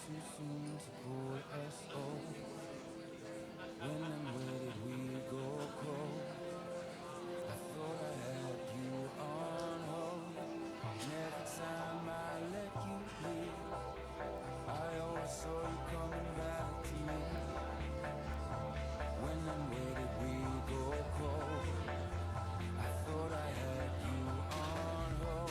too soon to call us old. When and where did we go cold? I thought I had you on hold. And every time I let you leave, I always saw you coming back to me. When and where did we go cold? I thought I had you on hold. Thought I had you on hold.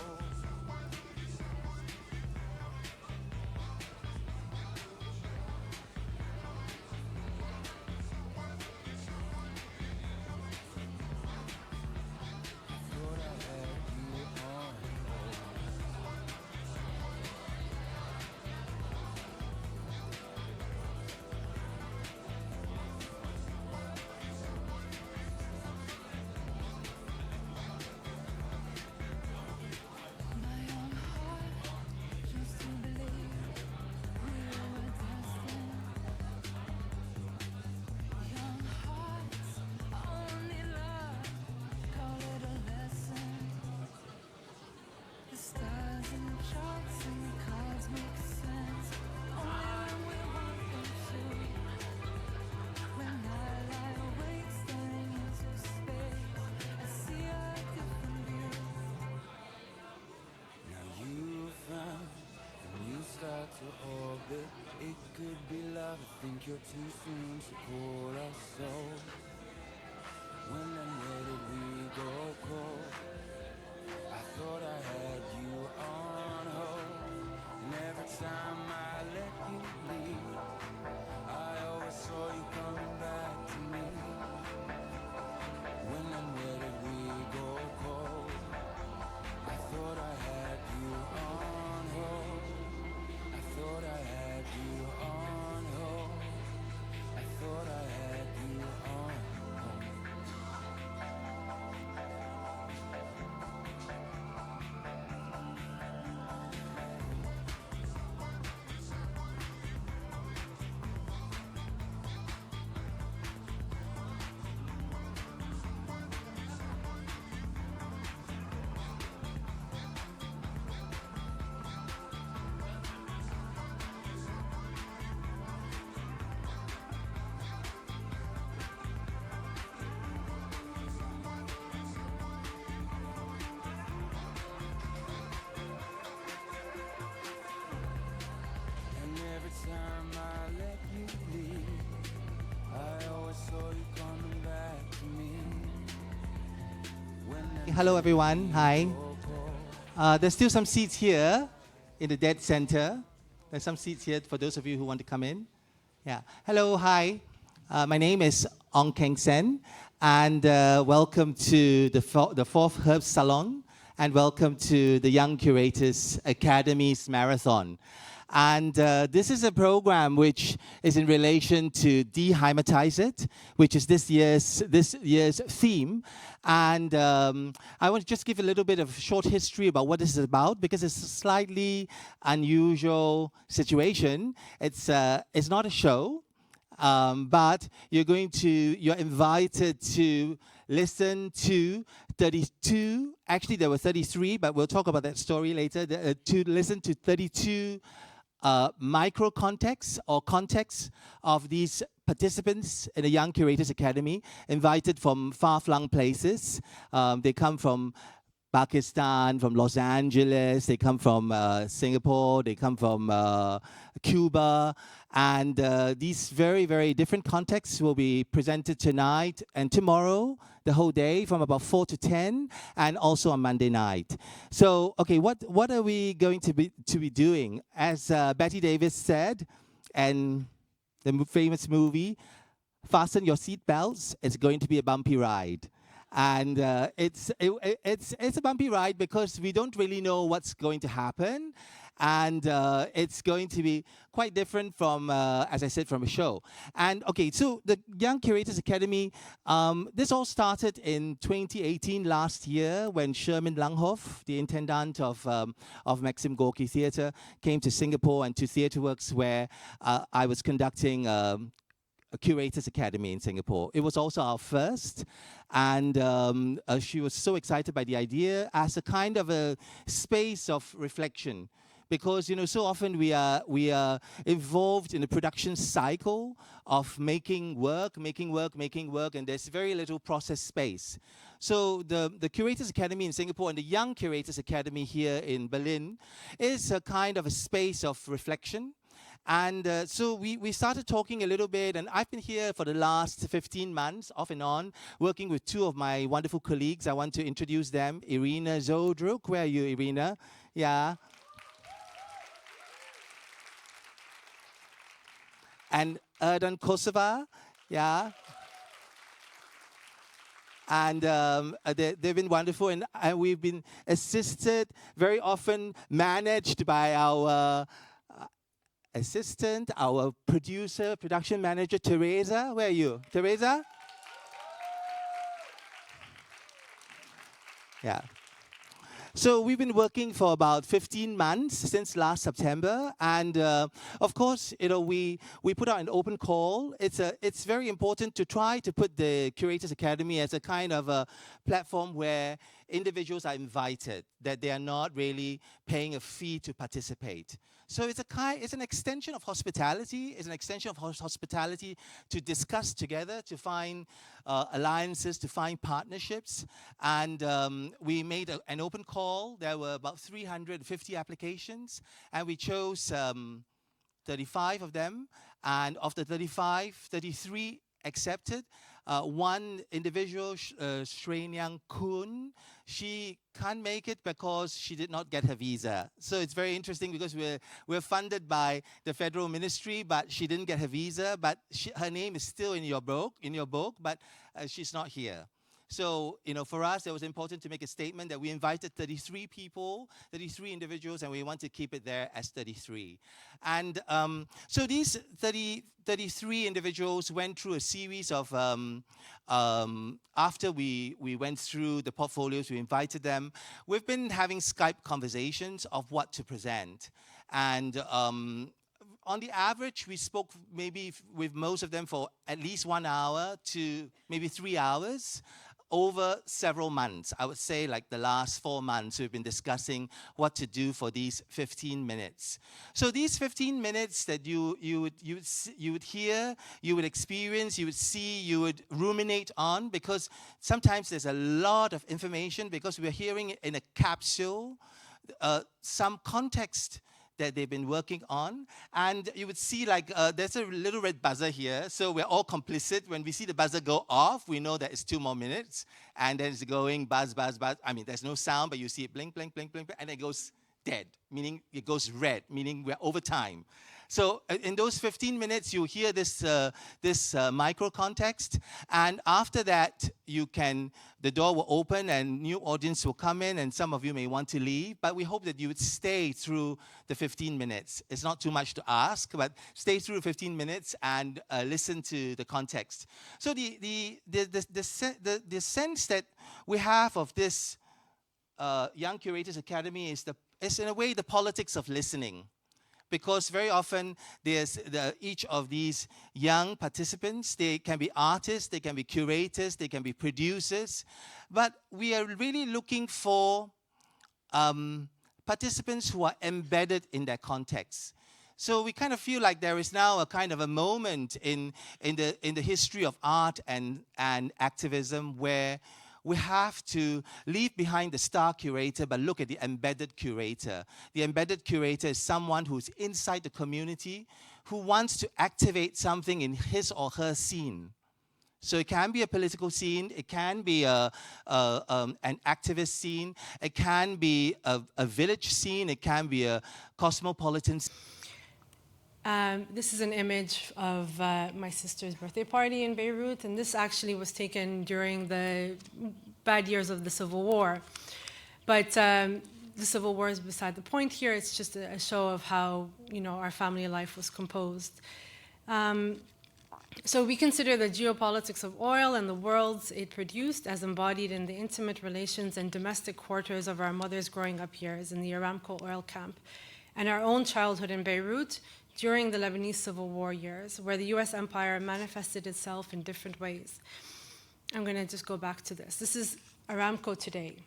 My own heart used to believe we were destined. Young hearts only love, call it a lesson. The stars and the charts and the cards make sense only when we want them to. When I lie awake staring into space, I see a different view. Now you found a new star to orbit. It could be love. I think you're too soon to call us soul. When and where did we go cold? I thought I had you on hold. And every time I let you leave, I always saw you coming back to me. When and where did we go cold? I thought I had you on hold. I thought I had you on hold. I thought I had you on hold. And every time I let you leave, I always saw you coming back to me. When and Hello, everyone. Hi. go cold. There's still some seats here in the dead center. There's some seats here for those of you who want to come in. Yeah. Hello. Hi. My name is Ong Keng Sen, and welcome to the fourth Herbstsalon, and welcome to the Young Curators Academy's marathon. And this is a program which is in relation to Dehymatize It, which is this year's theme. And I want to just give a little bit of short history about what this is about, because it's a slightly unusual situation. It's not a show, but you're invited to listen to 32. Actually, there were 33, but we'll talk about that story later. To listen to 32 micro contexts or contexts of these participants in the Young Curators Academy, invited from far-flung places. They come from Pakistan, from Los Angeles, they come from Singapore, they come from Cuba, and these very, very different contexts will be presented tonight and tomorrow, the whole day from about 4 to 10, and also on Monday night. So, okay, what are we going to be doing? As Betty Davis said, and the famous movie, fasten your seatbelts, it's going to be a bumpy ride. And it's a bumpy ride because we don't really know what's going to happen, and it's going to be quite different from, as I said, from a show. And okay, so the Young Curators Academy, this all started in 2018, last year, when Sherman Langhoff, the intendant of Maxim Gorky Theatre, came to Singapore and to TheatreWorks, where I was conducting a Curators Academy in Singapore. It was also our first, and she was so excited by the idea as a kind of a space of reflection, because so often we are involved in the production cycle of making work, and there's very little process space. So the Curators Academy in Singapore and the Young Curators Academy here in Berlin is a kind of a space of reflection. And so we started talking a little bit, and I've been here for the last 15 months, off and on, working with two of my wonderful colleagues. I want to introduce them. Irina Zodruk. Where are you, Irina? Yeah. And Erdan Kosova. Yeah. And they've been wonderful, and we've been assisted, very often managed by our assistant, our producer, production manager, Teresa. Where are you? Teresa? Yeah. So we've been working for about 15 months since last September, and of course, we put out an open call. It's very important to try to put the Curators Academy as a kind of a platform where individuals are invited, that they are not really paying a fee to participate. So it's an extension of hospitality. It's an extension of hospitality to discuss together, to find alliances, to find partnerships. And we made an open call. There were about 350 applications, and we chose 35 of them. And of the 35, 33 accepted. One individual, Shrenyang Kun, she can't make it because she did not get her visa. So it's very interesting because we're funded by the federal ministry, but she didn't get her visa. But her name is still in your book, but she's not here. So, for us, it was important to make a statement that we invited 33 people, 33 individuals, and we want to keep it there as 33. And so these 33 individuals went through a series of, after we went through the portfolios, we invited them. We've been having Skype conversations of what to present. And on the average, we spoke maybe with most of them for at least 1 hour to maybe 3 hours. Over several months, I would say like the last 4 months, we've been discussing what to do for these 15 minutes. So these 15 minutes that you would hear, you would experience, you would see, you would ruminate on, because sometimes there's a lot of information because we're hearing it in a capsule, some context that they've been working on. And you would see like there's a little red buzzer here, so we're all complicit. When we see the buzzer go off, we know that it's 2 more minutes, and then it's going buzz, buzz, buzz. I mean, there's no sound, but you see it blink, blink, blink, blink, and it goes dead, meaning it goes red, meaning we're over time. So in those 15 minutes, you hear this micro context, and after that, the door will open and new audience will come in, and some of you may want to leave, but we hope that you would stay through the 15 minutes. It's not too much to ask, but stay through 15 minutes and listen to the context. So the sense that we have of this Young Curators Academy is in a way the politics of listening. Because very often there's each of these young participants, they can be artists, they can be curators, they can be producers, but we are really looking for participants who are embedded in their context. So we kind of feel like there is now a kind of a moment in the history of art and activism where we have to leave behind the star curator, but look at the embedded curator. The embedded curator is someone who's inside the community, who wants to activate something in his or her scene. So it can be a political scene, it can be an activist scene, it can be a village scene, it can be a cosmopolitan scene. This is an image of my sister's birthday party in Beirut, and this actually was taken during the bad years of the Civil War. But the Civil War is beside the point here. It's just a show of how our family life was composed. So we consider the geopolitics of oil and the worlds it produced as embodied in the intimate relations and domestic quarters of our mothers' growing up years in the Aramco oil camp, and our own childhood in Beirut during the Lebanese Civil War years, where the US empire manifested itself in different ways. I'm going to just go back to this. This is Aramco today.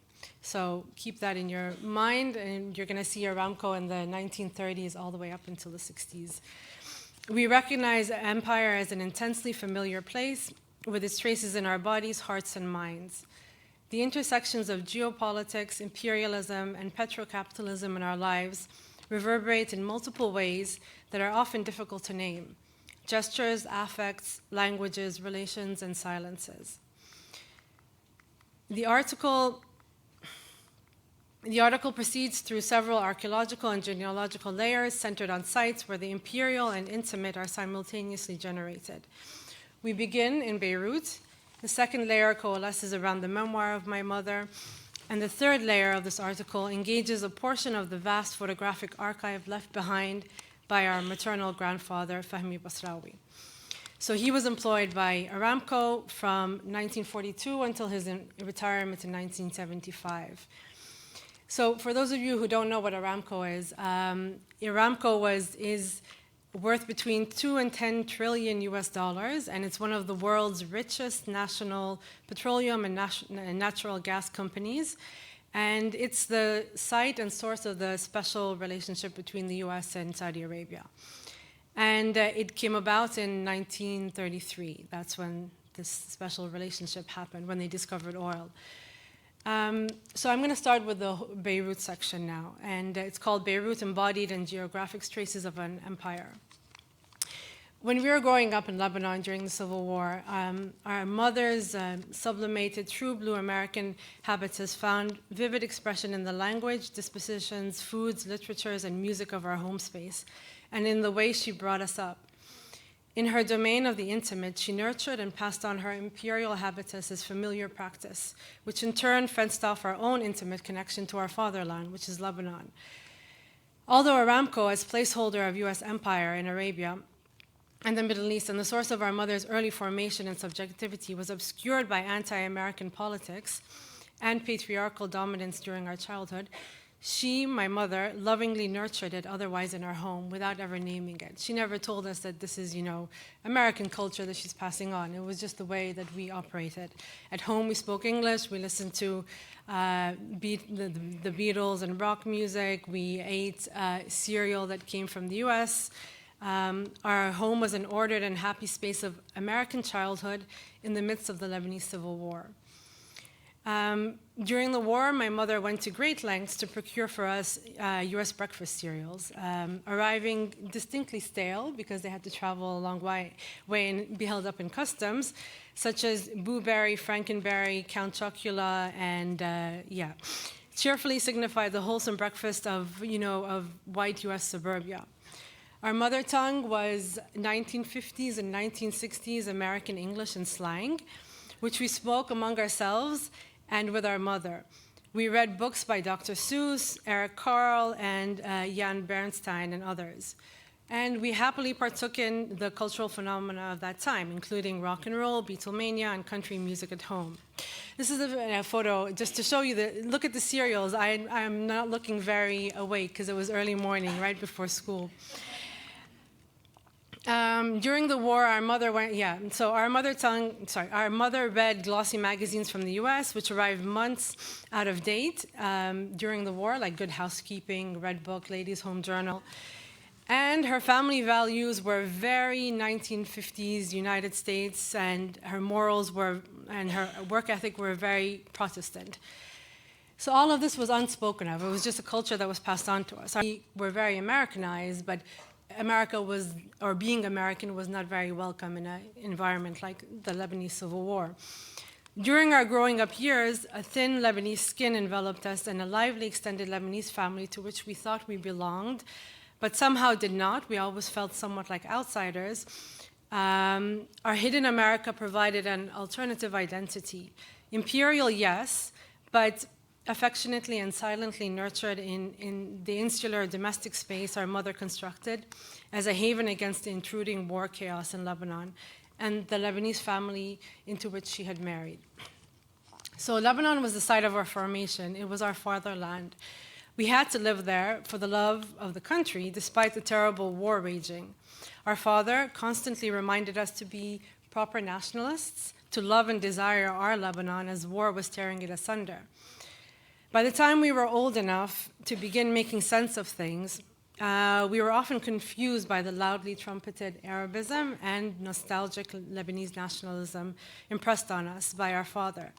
So keep that in your mind, and you're going to see Aramco in the 1930s all the way up until the 60s. We recognize empire as an intensely familiar place with its traces in our bodies, hearts, and minds. The intersections of geopolitics, imperialism, and petrocapitalism in our lives reverberate in multiple ways that are often difficult to name: gestures, affects, languages, relations, and silences. The article proceeds through several archaeological and genealogical layers centered on sites where the imperial and intimate are simultaneously generated. We begin in Beirut. The second layer coalesces around the memoir of my mother, and the third layer of this article engages a portion of the vast photographic archive left behind by our maternal grandfather, Fahmi Basrawi. So he was employed by Aramco from 1942 until his retirement in 1975. So for those of you who don't know what Aramco is, Aramco is worth between 2 and 10 trillion US dollars, and it's one of the world's richest national petroleum and natural gas companies. And it's the site and source of the special relationship between the US and Saudi Arabia. And it came about in 1933. That's when this special relationship happened, when they discovered oil. So I'm going to start with the Beirut section now, and it's called Beirut Embodied and Geographic Traces of an Empire. When we were growing up in Lebanon during the Civil War, our mother's sublimated true blue American habitus found vivid expression in the language, dispositions, foods, literatures, and music of our home space, and in the way she brought us up. In her domain of the intimate, she nurtured and passed on her imperial habitus as familiar practice, which in turn fenced off our own intimate connection to our fatherland, which is Lebanon. Although Aramco, as placeholder of US empire in Arabia and the Middle East and the source of our mother's early formation and subjectivity, was obscured by anti-American politics and patriarchal dominance during our childhood, she, my mother, lovingly nurtured it otherwise in our home without ever naming it. She never told us that this is, American culture that she's passing on. It was just the way that we operated. At home, we spoke English. We listened to the Beatles and rock music. We ate cereal that came from the US. Our home was an ordered and happy space of American childhood in the midst of the Lebanese Civil War. During the war, my mother went to great lengths to procure for us US breakfast cereals, arriving distinctly stale because they had to travel a long way and be held up in customs, such as Blueberry, Frankenberry, Count Chocula, and cheerfully signified the wholesome breakfast of white US suburbia. Our mother tongue was 1950s and 1960s American English and slang, which we spoke among ourselves and with our mother. We read books by Dr. Seuss, Eric Carle, and Jan Bernstein, and others. And we happily partook in the cultural phenomena of that time, including rock and roll, Beatlemania, and country music at home. This is a photo just to show you look at the cereals. I'm not looking very awake because it was early morning, right before school. During the war, our mother read glossy magazines from the US, which arrived months out of date during the war, like Good Housekeeping, Red Book, Ladies' Home Journal. And her family values were very 1950s United States, and her morals and her work ethic were very Protestant. So all of this was unspoken of. It was just a culture that was passed on to us. We were very Americanized, but being American was not very welcome in an environment like the Lebanese Civil War. During our growing up years, a thin Lebanese skin enveloped us and a lively extended Lebanese family to which we thought we belonged, but somehow did not. We always felt somewhat like outsiders. Our hidden America provided an alternative identity. Imperial, yes, but affectionately and silently nurtured in the insular domestic space our mother constructed as a haven against the intruding war chaos in Lebanon and the Lebanese family into which she had married. So Lebanon was the site of our formation. It was our fatherland. We had to live there for the love of the country, despite the terrible war raging. Our father constantly reminded us to be proper nationalists, to love and desire our Lebanon as war was tearing it asunder. By the time we were old enough to begin making sense of things, we were often confused by the loudly trumpeted Arabism and nostalgic Lebanese nationalism impressed on us by our father,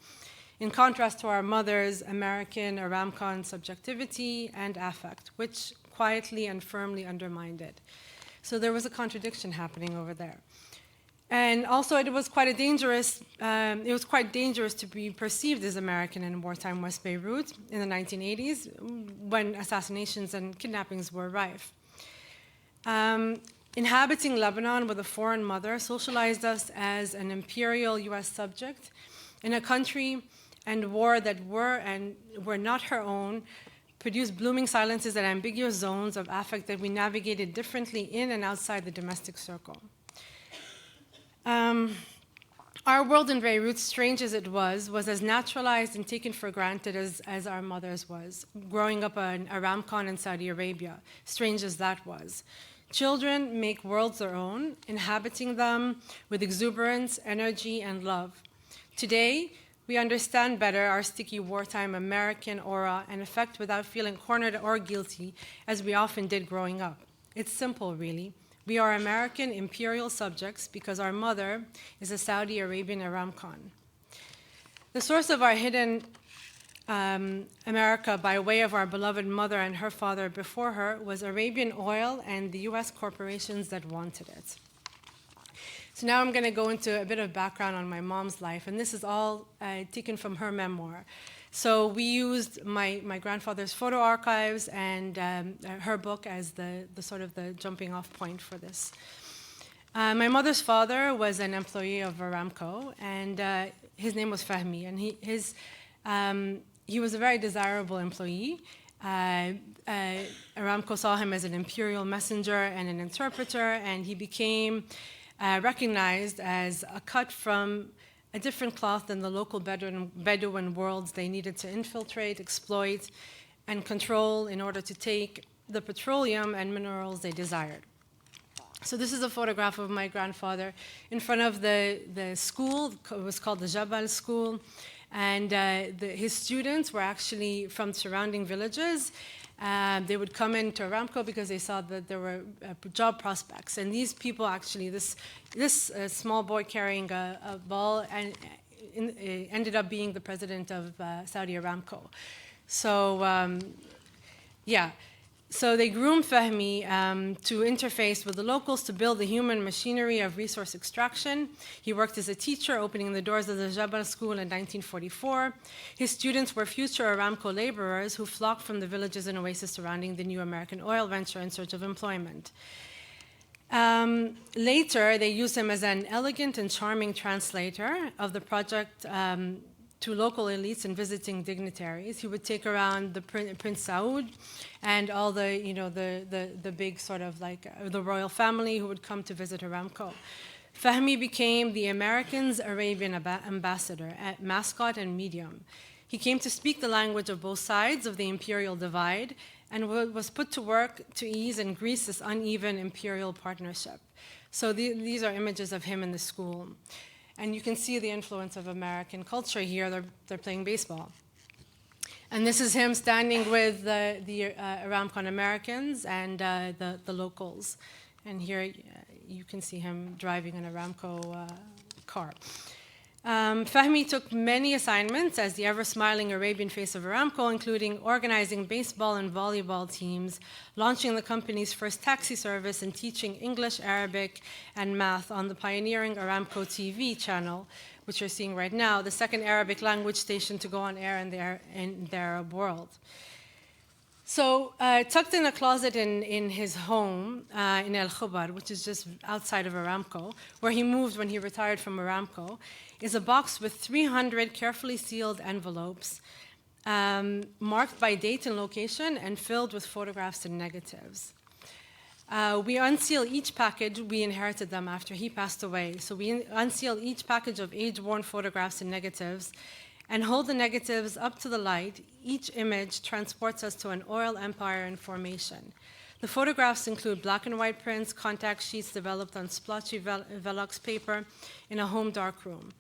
in contrast to our mother's American Aramcan subjectivity and affect, which quietly and firmly undermined it. So there was a contradiction happening over there. And also it was quite dangerous to be perceived as American in wartime West Beirut in the 1980s, when assassinations and kidnappings were rife. Inhabiting Lebanon with a foreign mother socialized us as an imperial US subject in a country and war that were not her own, produced blooming silences and ambiguous zones of affect that we navigated differently in and outside the domestic circle. Our world in Beirut, strange as it was as naturalized and taken for granted as our mother's was, growing up in Aramcan in Saudi Arabia, strange as that was. Children make worlds their own, inhabiting them with exuberance, energy, and love. Today, we understand better our sticky wartime American aura and effect without feeling cornered or guilty, as we often did growing up. It's simple, really. We are American imperial subjects because our mother is a Saudi Arabian Aramcan. The source of our hidden America by way of our beloved mother and her father before her was Arabian oil and the US corporations that wanted it. So now I'm going to go into a bit of background on my mom's life, and this is all taken from her memoir. So we used my grandfather's photo archives and her book as the sort of the jumping off point for this. My mother's father was an employee of Aramco, and his name was Fahmi, and he was a very desirable employee. Aramco saw him as an imperial messenger and an interpreter, and he became recognized as a cut from a different cloth than the local Bedouin worlds they needed to infiltrate, exploit, and control in order to take the petroleum and minerals they desired. So this is a photograph of my grandfather in front of the school. It was called the Jabal School. And his students were actually from surrounding villages. They would come into Aramco because they saw that there were job prospects. And these people actually, this small boy carrying a ball ended up being the president of Saudi Aramco. So, So they groomed Fahmi to interface with the locals to build the human machinery of resource extraction. He worked as a teacher, opening the doors of the Jabal School in 1944. His students were future Aramco laborers who flocked from the villages and oases surrounding the new American oil venture in search of employment. Later, they used him as an elegant and charming translator of the project to local elites and visiting dignitaries. He would take around the Prince Saud and all the big sort of like the royal family who would come to visit Aramco. Fahmi became the Americans' Arabian ambassador, mascot and medium. He came to speak the language of both sides of the imperial divide and was put to work to ease and grease this uneven imperial partnership. So these are images of him in the school. And you can see the influence of American culture here. They're playing baseball. And this is him standing with the Aramcan Americans and the locals. And here you can see him driving an Aramco car. Fahmi took many assignments as the ever-smiling Arabian face of Aramco, including organizing baseball and volleyball teams, launching the company's first taxi service, and teaching English, Arabic, and math on the pioneering Aramco TV channel, which you're seeing right now, the second Arabic language station to go on air in the Arab world. So tucked in a closet in his home in El Khobar, which is just outside of Aramco, where he moved when he retired from Aramco, is a box with 300 carefully sealed envelopes marked by date and location and filled with photographs and negatives. We unseal each package. We inherited them after he passed away. So we unseal each package of age-worn photographs and negatives and hold the negatives up to the light. Each image transports us to an oil empire in formation. The photographs include black and white prints, contact sheets developed on splotchy Velox paper in a home darkroom.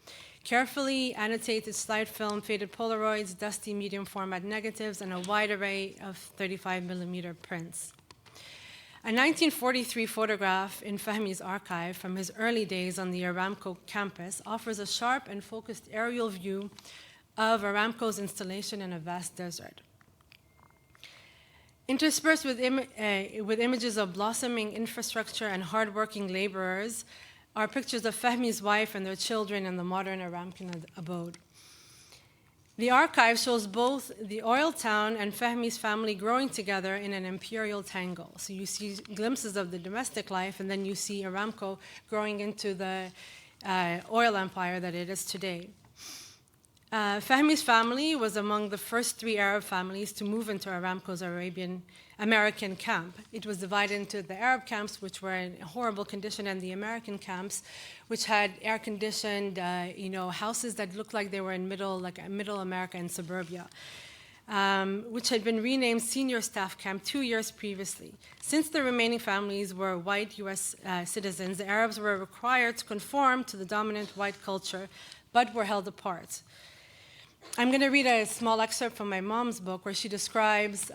carefully annotated slide film, faded Polaroids, dusty medium format negatives, and a wide array of 35mm prints. A 1943 photograph in Fahmi's archive from his early days on the Aramco campus offers a sharp and focused aerial view of Aramco's installation in a vast desert. Interspersed with images of blossoming infrastructure and hardworking laborers are pictures of Fahmi's wife and their children in the modern Aramcan abode. The archive shows both the oil town and Fahmi's family growing together in an imperial tangle. So you see glimpses of the domestic life, and then you see Aramco growing into the oil empire that it is today. Fahmi's family was among the first 3 Arab families to move into Aramco's American camp. It was divided into the Arab camps, which were in horrible condition, and the American camps, which had air-conditioned, houses that looked like they were in middle America and suburbia, which had been renamed Senior Staff Camp 2 years previously. Since the remaining families were white U.S. Citizens, the Arabs were required to conform to the dominant white culture, but were held apart. I'm going to read a small excerpt from my mom's book where she describes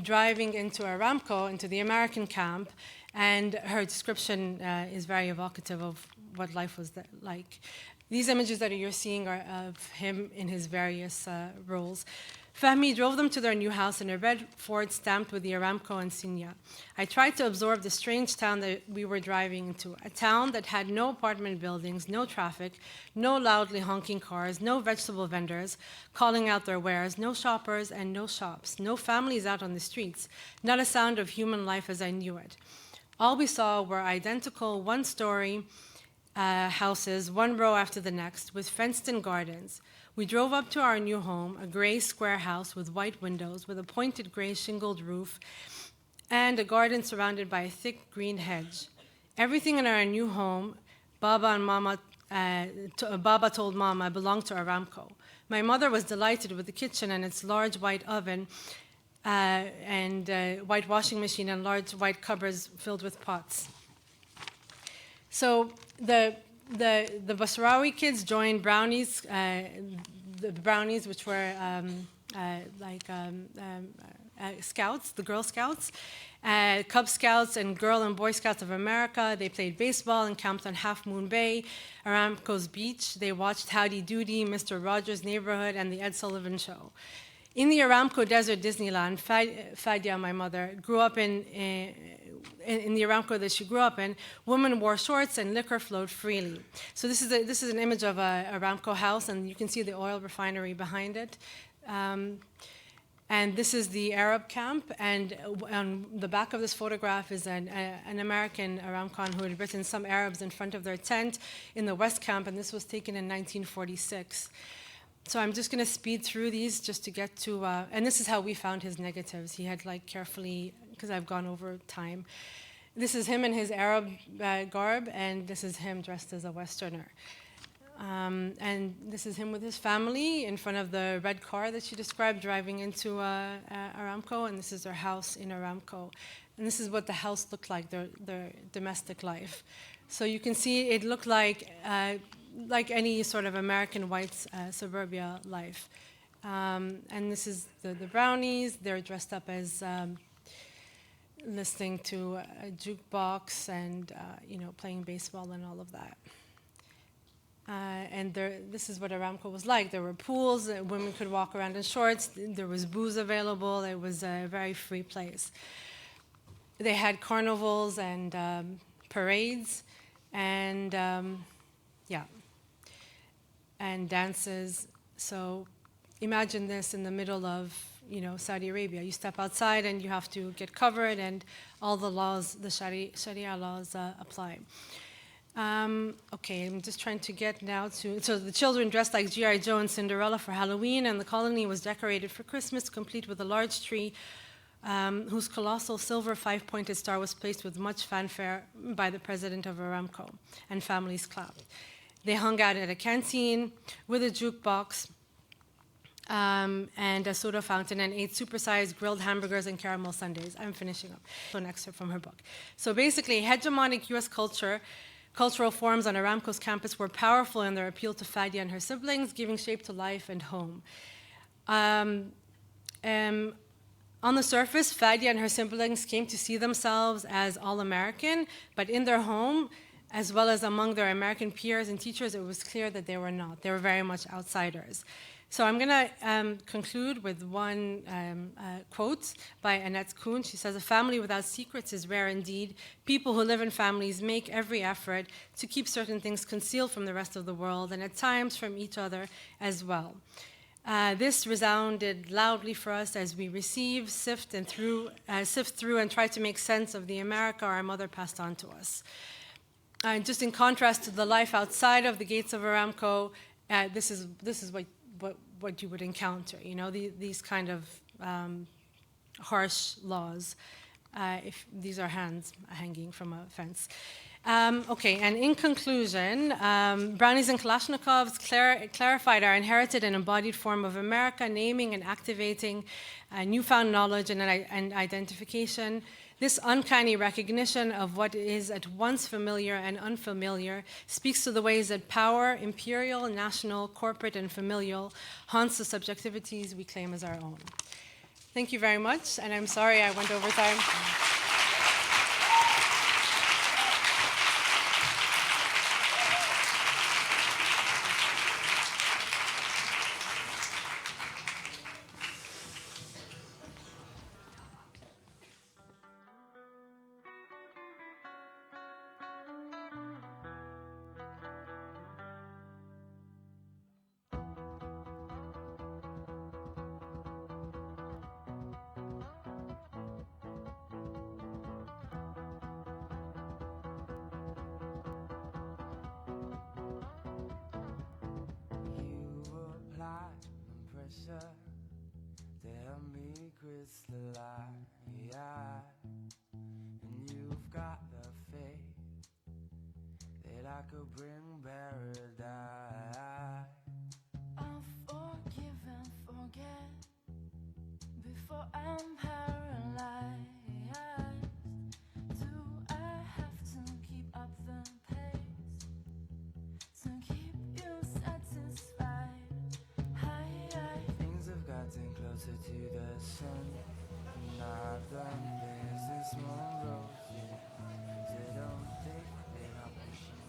driving into Aramco, into the American camp, and her description is very evocative of what life was like. These images that you're seeing are of him in his various roles. Fahmi drove them to their new house in a red Ford stamped with the Aramco insignia. I tried to absorb the strange town that we were driving into, a town that had no apartment buildings, no traffic, no loudly honking cars, no vegetable vendors calling out their wares, no shoppers and no shops, no families out on the streets, not a sound of human life as I knew it. All we saw were identical one-story houses, one row after the next, with fenced-in gardens. We drove up to our new home, a gray square house with white windows, with a pointed gray shingled roof, and a garden surrounded by a thick green hedge. Everything in our new home, Baba told Mama, belonged to Aramco. My mother was delighted with the kitchen and its large white oven and white washing machine and large white cupboards filled with pots. So the Basrawi kids joined Brownies, the Brownies, which were Scouts, the Girl Scouts, Cub Scouts and Girl and Boy Scouts of America. They played baseball and camped on Half Moon Bay, Aramco's beach. They watched Howdy Doody, Mr. Rogers' Neighborhood, and the Ed Sullivan Show. In the Aramco Desert Disneyland, Fadia, my mother, grew up in the Aramco that she grew up in. Women wore shorts and liquor flowed freely. So this is an image of a Aramco house, and you can see the oil refinery behind it. And this is the Arab camp, and on the back of this photograph is an American Aramcan who had written "Some Arabs" in front of their tent in the West Camp, and this was taken in 1946. So I'm just going to speed through these just to get to, and this is how we found his negatives. He had carefully, because I've gone over time. This is him in his Arab garb, and this is him dressed as a Westerner. And this is him with his family in front of the red car that she described driving into Aramco, and this is their house in Aramco. And this is what the house looked like, their domestic life. So you can see it looked like any sort of American white suburbia life. And this is the Brownies. They're dressed up as listening to a jukebox and playing baseball and all of that. And this is what Aramco was like. There were pools, women could walk around in shorts, there was booze available, it was a very free place. They had carnivals and parades and and dances. So imagine this in the middle of Saudi Arabia. You step outside and you have to get covered, and all the laws, the Sharia laws apply. Okay, I'm just trying to get now to... So the children dressed like G.I. Joe and Cinderella for Halloween, and the colony was decorated for Christmas, complete with a large tree whose colossal silver five-pointed star was placed with much fanfare by the president of Aramco, and families clapped. They hung out at a canteen with a jukebox and a soda fountain, and ate supersized grilled hamburgers and caramel sundaes. I'm finishing up. So an excerpt from her book. So basically, hegemonic U.S. culture Cultural forms on Aramco's campus were powerful in their appeal to Fadia and her siblings, giving shape to life and home. On the surface, Fadia and her siblings came to see themselves as all-American, but in their home, as well as among their American peers and teachers, it was clear that they were not. They were very much outsiders. So I'm going to conclude with one quote by Annette Kuhn. She says, "A family without secrets is rare indeed. People who live in families make every effort to keep certain things concealed from the rest of the world, and at times from each other as well." This resounded loudly for us as we sift through, and try to make sense of the America our mother passed on to us. And just in contrast to the life outside of the gates of Aramco, this is what you would encounter. You know, these kind of harsh laws. If these are hands hanging from a fence. Okay, and in conclusion, Brownies and Kalashnikovs clarified our inherited and embodied form of America, naming and activating newfound knowledge and identification. This uncanny recognition of what is at once familiar and unfamiliar speaks to the ways that power, imperial, national, corporate, and familial, haunts the subjectivities we claim as our own. Thank you very much, and I'm sorry I went over time. To help me crystallize, and you've got the faith that I could bring paradise. I'll forgive and forget before I'm paralyzed. Do I have to keep up the pace to keep you satisfied? Things have gotten closer to the sun, and I've done business Monroe. So don't think that I'm pushing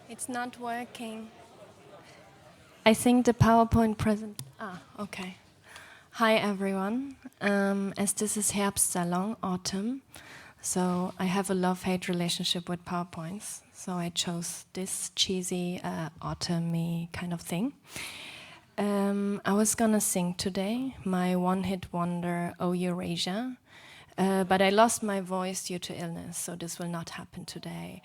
It's not working. I think the PowerPoint present. Okay. Hi everyone. As this is Herbstsalon, autumn, so I have a love-hate relationship with PowerPoints. So I chose this cheesy, autumny kind of thing. I was gonna sing today my one-hit wonder, Oh Eurasia, but I lost my voice due to illness, so this will not happen today.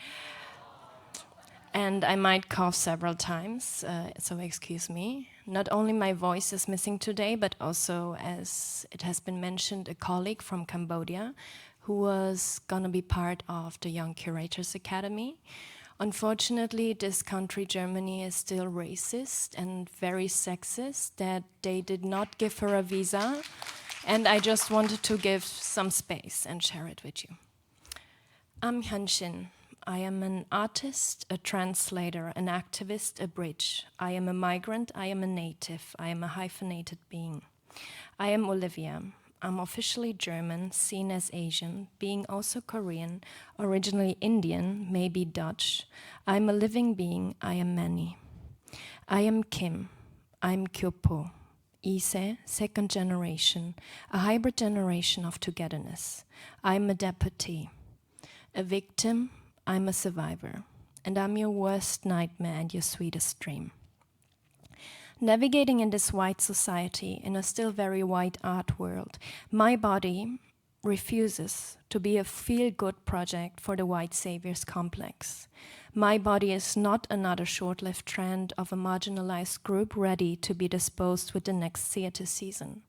And I might cough several times, so excuse me. Not only my voice is missing today, but also, as it has been mentioned, a colleague from Cambodia who was gonna be part of the Young Curators Academy. Unfortunately, this country, Germany, is still racist and very sexist, that they did not give her a visa. And I just wanted to give some space and share it with you. I'm Hyunsin. I am an artist, a translator, an activist, a bridge. I am a migrant, I am a native, I am a hyphenated being. I am Olivia. I'm officially German, seen as Asian, being also Korean, originally Indian, maybe Dutch. I'm a living being, I am many. I am Kim. I'm Kyopo. Ise, second generation, a hybrid generation of togetherness. I'm a deputy. A victim, I'm a survivor, and I'm your worst nightmare and your sweetest dream. Navigating in this white society, in a still very white art world, my body refuses to be a feel-good project for the white saviors complex. My body is not another short-lived trend of a marginalized group ready to be disposed with the next theater season.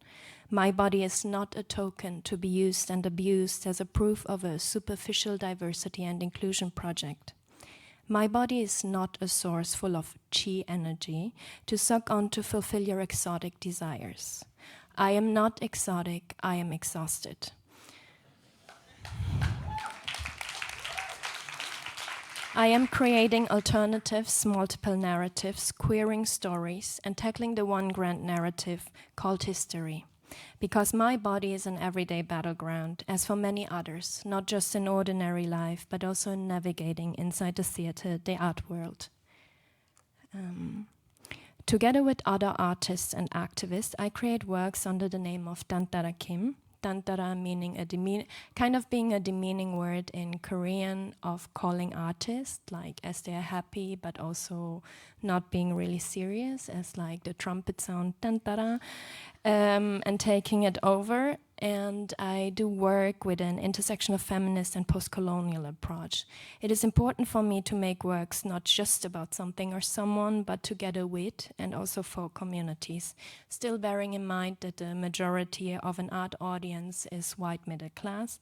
My body is not a token to be used and abused as a proof of a superficial diversity and inclusion project. My body is not a source full of chi energy to suck on to fulfill your exotic desires. I am not exotic, I am exhausted. I am creating alternatives, multiple narratives, queering stories, and tackling the one grand narrative called history. Because my body is an everyday battleground, as for many others, not just in ordinary life, but also in navigating inside the theater, the art world. Together with other artists and activists, I create works under the name of Tantara Kim. Tantara meaning kind of being a demeaning word in Korean of calling artists, like as they are happy, but also not being really serious, as like the trumpet sound Tantara, and taking it over. And I do work with an intersection of feminist and post-colonial approach. It is important for me to make works not just about something or someone, but together with and also for communities, still bearing in mind that the majority of an art audience is white middle class,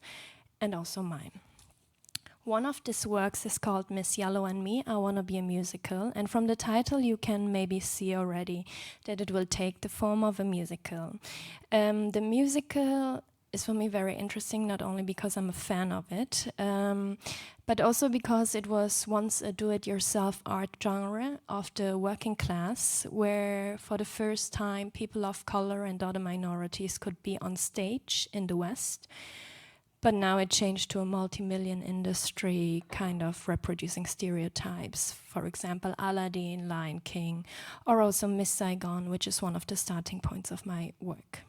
and also mine. One of these works is called Miss Yellow and Me, I Wanna Be a Musical, and from the title you can maybe see already that it will take the form of a musical. The musical is for me very interesting, not only because I'm a fan of it, but also because it was once a do-it-yourself art genre of the working class, where for the first time people of color and other minorities could be on stage in the West. But now it changed to a multi-million industry kind of reproducing stereotypes. For example, Aladdin, Lion King, or also Miss Saigon, which is one of the starting points of my work.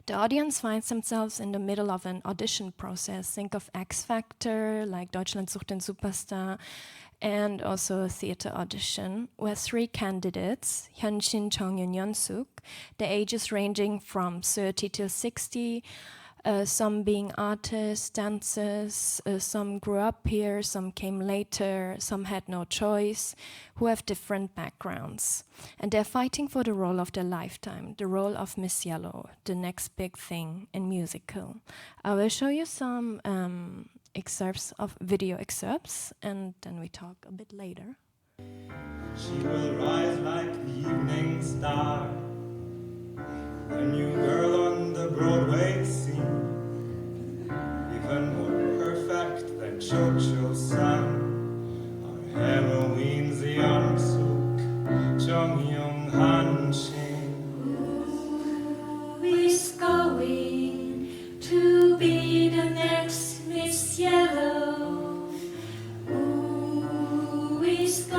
The audience finds themselves in the middle of an audition process. Think of X Factor, like Deutschland sucht den Superstar, and also a theater audition, where three candidates, Hyunsin, Chongyun, Yeonsuk, the ages ranging from 30 till 60, some being artists, dancers, some grew up here, some came later, some had no choice, who have different backgrounds. And they're fighting for the role of their lifetime, the role of Miss Yellow, the next big thing in musical. I will show you some excerpts of video excerpts, and then we talk a bit later. She will rise like the evening star, a new girl on the Broadway scene, even more perfect than Cho-Cho-san, or Halloween's Yeonsuk, Jung-Young Han-Shin. Who is going to be the next Miss Yellow? Who is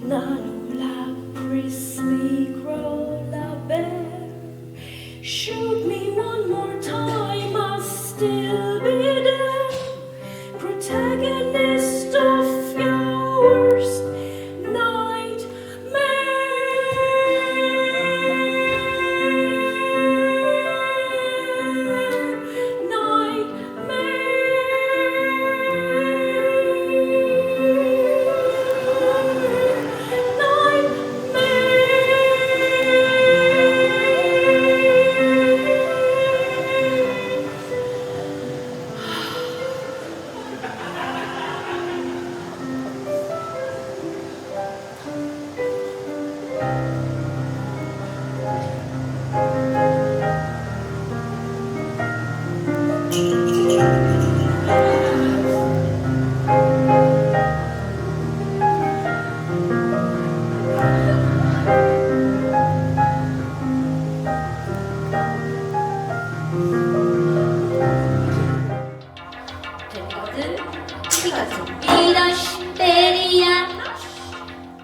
Nanula, priestly, Rola bear. Shoot me one more time, I'll still be there. Protagonist of your worst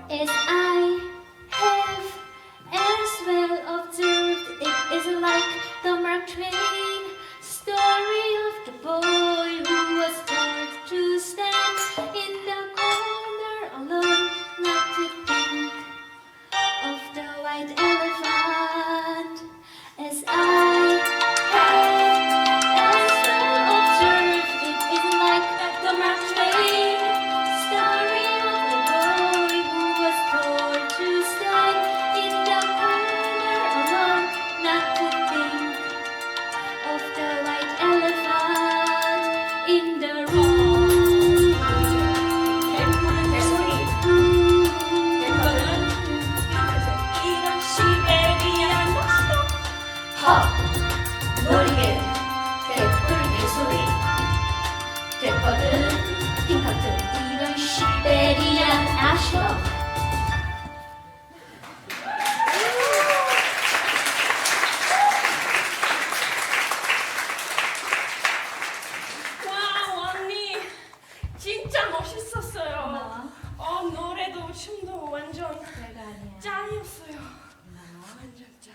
As I have as well observed, it is like the Mark Twain story of the boy who was told to stand in the corner alone, not to think of the white elephant. As I have as well observed, it is like the Mark Twain story of the boy who was told to stand in the corner alone, not to think of the white elephant in the room. 하, 머리에 개뿔 개소리. 됐거든, 띵 같은 이런 시베리안 아시아. 와 언니 진짜 멋있었어요. 노래도 춤도 완전 짱이었어요. 완전 짱.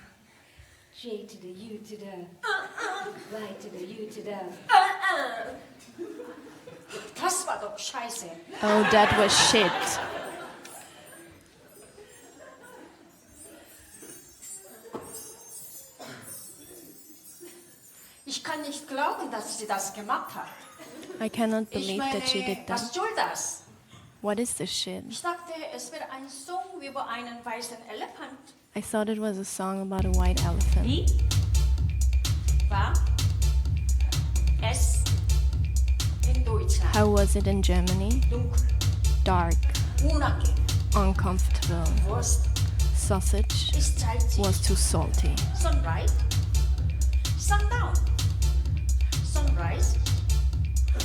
J to the U to the Y to the U to the Das war doch scheiße. Oh, that was shit. Ich kann nicht glauben, dass sie das gemacht hat. I cannot Ich believe meine, that she did was that. soll das? What is this shit? Ich dachte, es wäre ein Song über einen weißen Elefant. I thought it was a song about a white elephant. Wie? War es in Deutschland? How was it in Germany? Dunkel, Dark, unangenehm, uncomfortable. Wurst, Sausage ist salzig. was too salty. Sunrise, sundown, sunrise,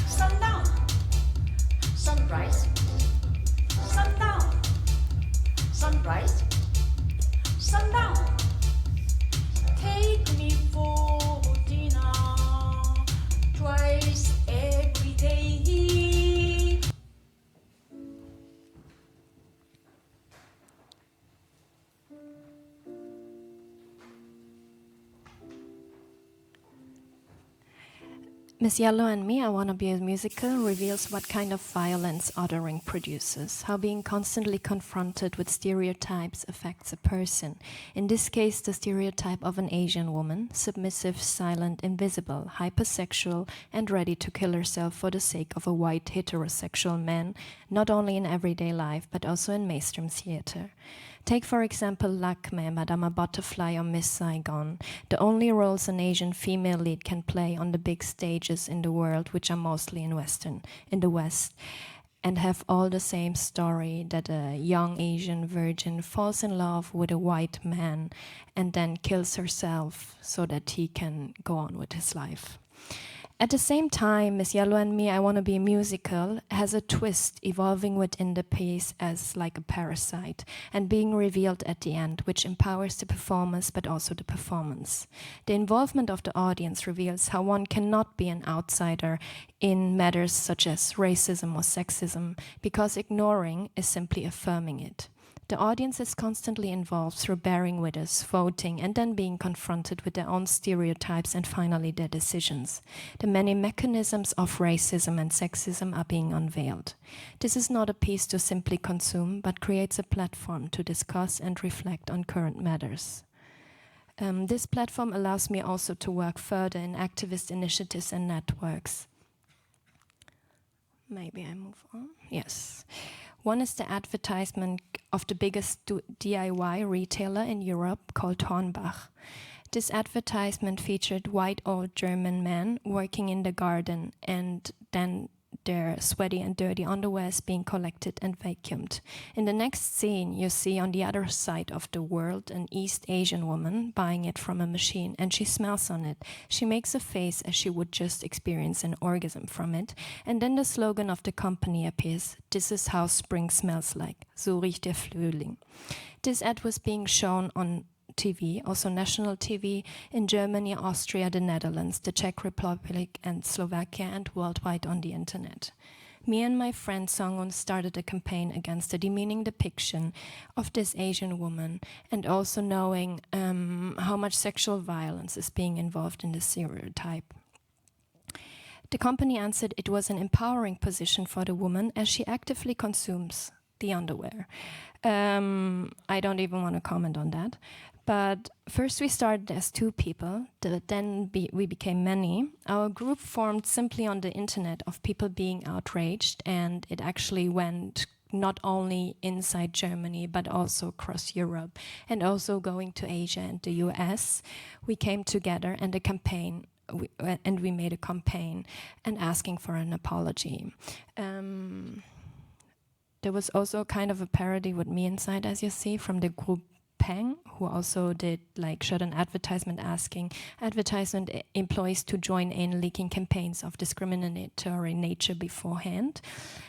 sundown, sunrise, sundown, sunrise, sundown. Take me for dinner twice every day. Miss Yellow and Me, I Wanna Be a Musical reveals what kind of violence othering produces, how being constantly confronted with stereotypes affects a person. In this case, the stereotype of an Asian woman, submissive, silent, invisible, hypersexual, and ready to kill herself for the sake of a white heterosexual man, not only in everyday life, but also in mainstream theater. Take, for example, Lakme, Madame Butterfly, or Miss Saigon, the only roles an Asian female lead can play on the big stages in the world, which are mostly in the West, and have all the same story that a young Asian virgin falls in love with a white man and then kills herself so that he can go on with his life. At the same time, Miss Yellow and Me, I Wanna Be a Musical has a twist evolving within the piece as like a parasite and being revealed at the end, which empowers the performers but also the performance. The involvement of the audience reveals how one cannot be an outsider in matters such as racism or sexism, because ignoring is simply affirming it. The audience is constantly involved through bearing with us, voting, and then being confronted with their own stereotypes and finally their decisions. The many mechanisms of racism and sexism are being unveiled. This is not a piece to simply consume, but creates a platform to discuss and reflect on current matters. This platform allows me also to work further in activist initiatives and networks. Maybe I move on. Yes. One is the advertisement of the biggest DIY retailer in Europe called Hornbach. This advertisement featured white old German men working in the garden, and then their sweaty and dirty underwear is being collected and vacuumed. In the next scene, you see on the other side of the world an East Asian woman buying it from a machine, and she smells on it. She makes a face as she would just experience an orgasm from it, and then the slogan of the company appears: "This is how spring smells like. So riecht der Frühling." This ad was being shown on TV, also national TV, in Germany, Austria, the Netherlands, the Czech Republic, and Slovakia, and worldwide on the internet. Me and my friend Songun started a campaign against the demeaning depiction of this Asian woman, and also knowing how much sexual violence is being involved in this stereotype. The company answered it was an empowering position for the woman as she actively consumes the underwear. I don't even want to comment on that. But first we started as 2 people, then we became many. Our group formed simply on the internet of people being outraged, and it actually went not only inside Germany, but also across Europe, and also going to Asia and the US. We came together and we made a campaign and asking for an apology. There was also kind of a parody with me inside, as you see, from the group Peng, who also showed an advertisement asking advertisement employees to join in leaking campaigns of discriminatory nature beforehand.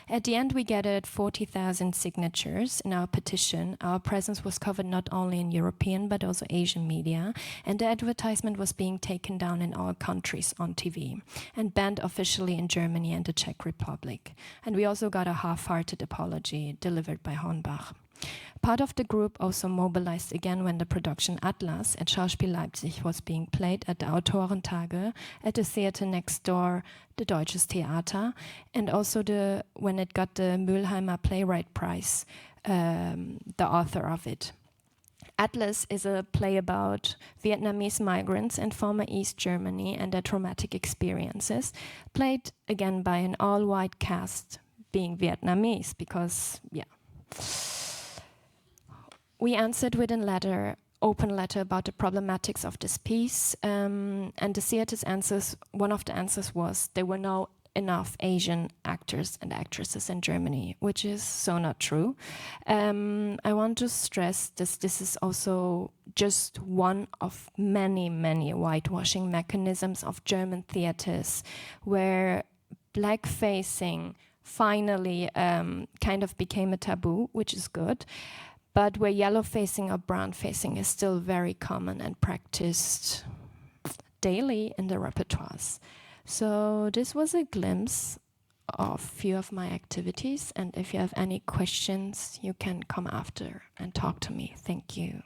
At the end, we gathered 40,000 signatures in our petition. Our presence was covered not only in European but also Asian media, and the advertisement was being taken down in all countries on TV and banned officially in Germany and the Czech Republic. And we also got a half-hearted apology delivered by Hornbach. Part of the group also mobilized again when the production Atlas at Schauspiel Leipzig was being played at the Autorentage at the theater next door, the Deutsches Theater, and also when it got the Mülheimer Playwright Prize, the author of it. Atlas is a play about Vietnamese migrants in former East Germany and their traumatic experiences, played again by an all-white cast, being Vietnamese, because, yeah. We answered with an open letter about the problematics of this piece, and the theater's answers, one of the answers was there were not enough Asian actors and actresses in Germany, which is so not true. I want to stress this is also just one of many, many whitewashing mechanisms of German theaters, where blackfacing finally kind of became a taboo, which is good, but where yellow facing or brown facing is still very common and practiced daily in the repertoires. So this was a glimpse of a few of my activities, and if you have any questions, you can come after and talk to me. Thank you.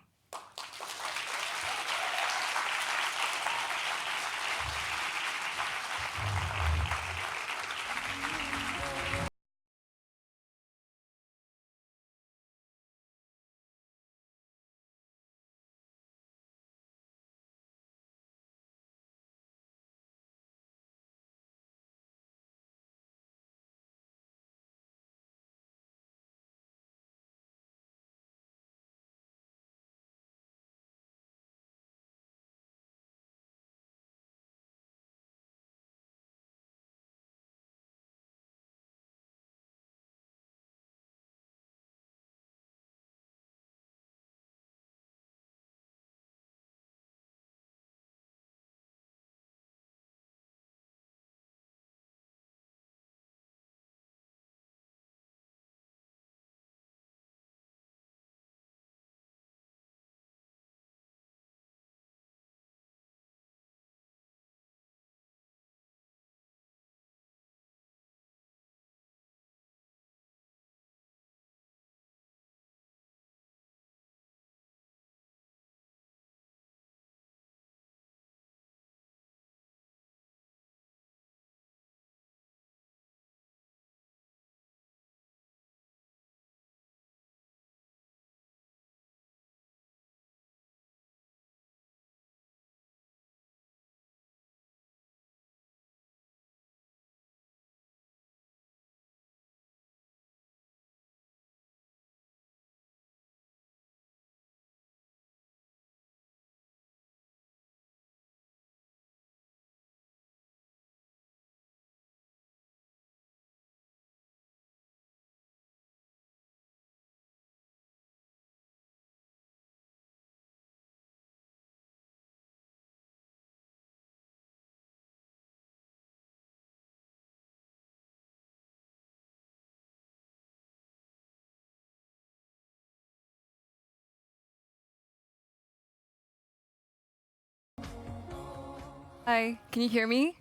Hi, can you hear me?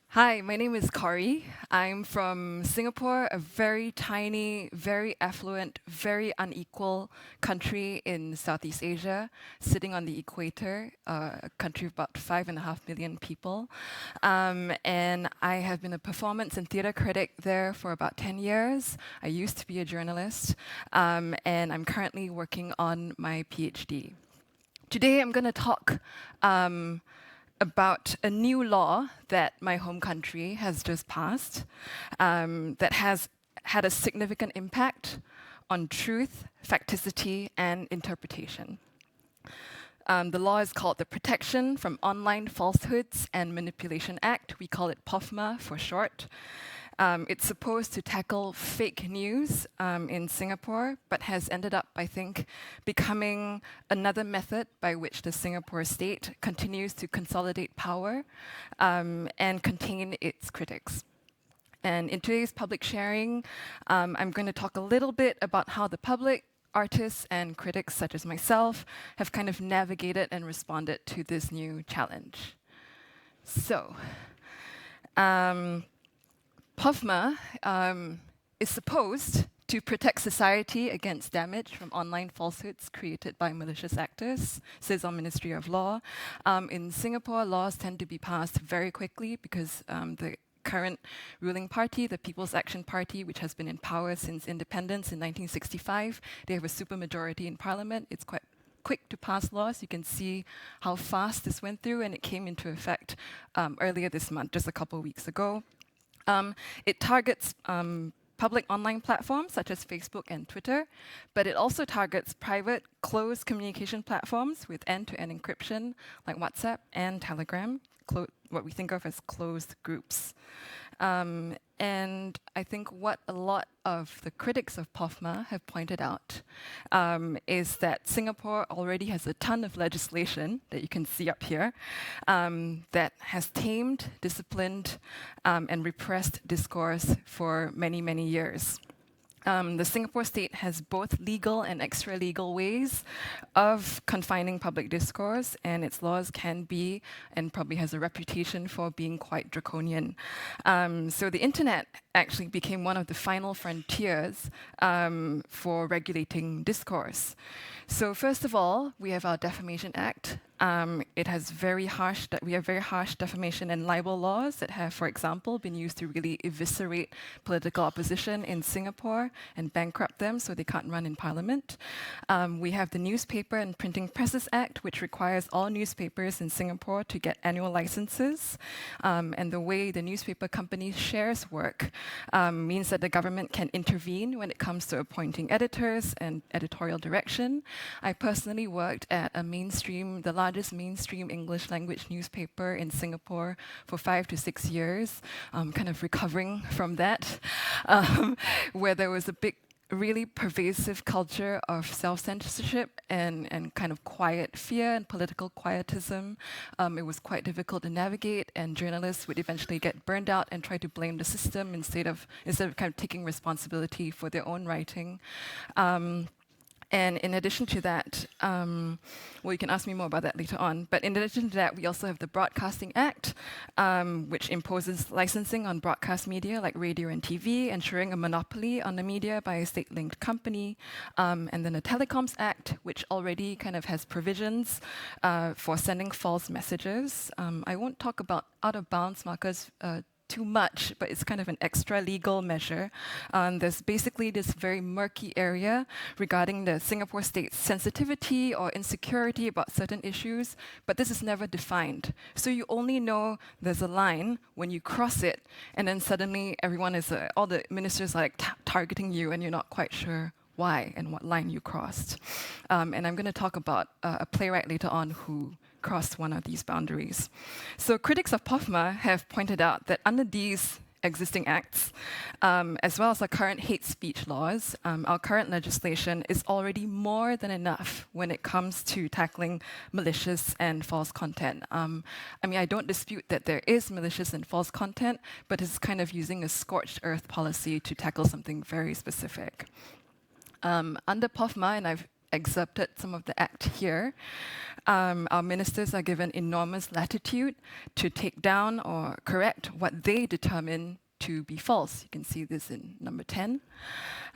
Hi, my name is Corrie. I'm from Singapore, a very tiny, very affluent, very unequal country in Southeast Asia, sitting on the equator, a country of about 5.5 million people. And I have been a performance and theater critic there for about 10 years. I used to be a journalist, and I'm currently working on my PhD. Today I'm going to talk about a new law that my home country has just passed that has had a significant impact on truth, facticity, and interpretation. The law is called the Protection from Online Falsehoods and Manipulation Act. We call it POFMA for short. It's supposed to tackle fake news in Singapore, but has ended up, I think, becoming another method by which the Singapore state continues to consolidate power and contain its critics. And in today's public sharing, I'm going to talk a little bit about how the public, artists, and critics such as myself have kind of navigated and responded to this new challenge. So, POFMA is supposed to protect society against damage from online falsehoods created by malicious actors, says our Ministry of Law. In Singapore, laws tend to be passed very quickly because the current ruling party, the People's Action Party, which has been in power since independence in 1965, they have a supermajority in parliament. It's quite quick to pass laws. You can see how fast this went through, and it came into effect earlier this month, just a couple of weeks ago. It targets public online platforms such as Facebook and Twitter, but it also targets private, closed communication platforms with end-to-end encryption like WhatsApp and Telegram, what we think of as closed groups. And I think what a lot of the critics of POFMA have pointed out is that Singapore already has a ton of legislation that you can see up here that has tamed, disciplined, and repressed discourse for many, many years. The Singapore state has both legal and extra-legal ways of confining public discourse, and its laws can be, and probably has a reputation for being quite draconian. So the internet actually became one of the final frontiers for regulating discourse. So first of all, we have our Defamation Act. It has we have very harsh defamation and libel laws that have, for example, been used to really eviscerate political opposition in Singapore and bankrupt them so they can't run in parliament. We have the Newspaper and Printing Presses Act, which requires all newspapers in Singapore to get annual licenses. And the way the newspaper companies' shares work means that the government can intervene when it comes to appointing editors and editorial direction. I personally worked at the largest mainstream English language newspaper in Singapore for 5 to 6 years, kind of recovering from that, where there was a really pervasive culture of self-censorship and kind of quiet fear and political quietism. It was quite difficult to navigate, and journalists would eventually get burned out and try to blame the system instead of kind of taking responsibility for their own writing. And in addition to that, well, you can ask me more about that later on, but in addition to that, we also have the Broadcasting Act, which imposes licensing on broadcast media like radio and TV, ensuring a monopoly on the media by a state-linked company, and then the Telecoms Act, which already kind of has provisions for sending false messages. I won't talk about out-of-bounds markers too much, but it's kind of an extra legal measure. There's basically this very murky area regarding the Singapore state's sensitivity or insecurity about certain issues, but this is never defined. So you only know there's a line when you cross it, and then suddenly everyone all the ministers are like targeting you, and you're not quite sure why and what line you crossed. And I'm going to talk about a playwright later on who crossed one of these boundaries. So critics of POFMA have pointed out that under these existing acts, as well as our current hate speech laws, our current legislation is already more than enough when it comes to tackling malicious and false content. I mean, I don't dispute that there is malicious and false content, but it's kind of using a scorched earth policy to tackle something very specific. Under POFMA, and I've excerpted some of the act here. Our ministers are given enormous latitude to take down or correct what they determine to be false. You can see this in number 10.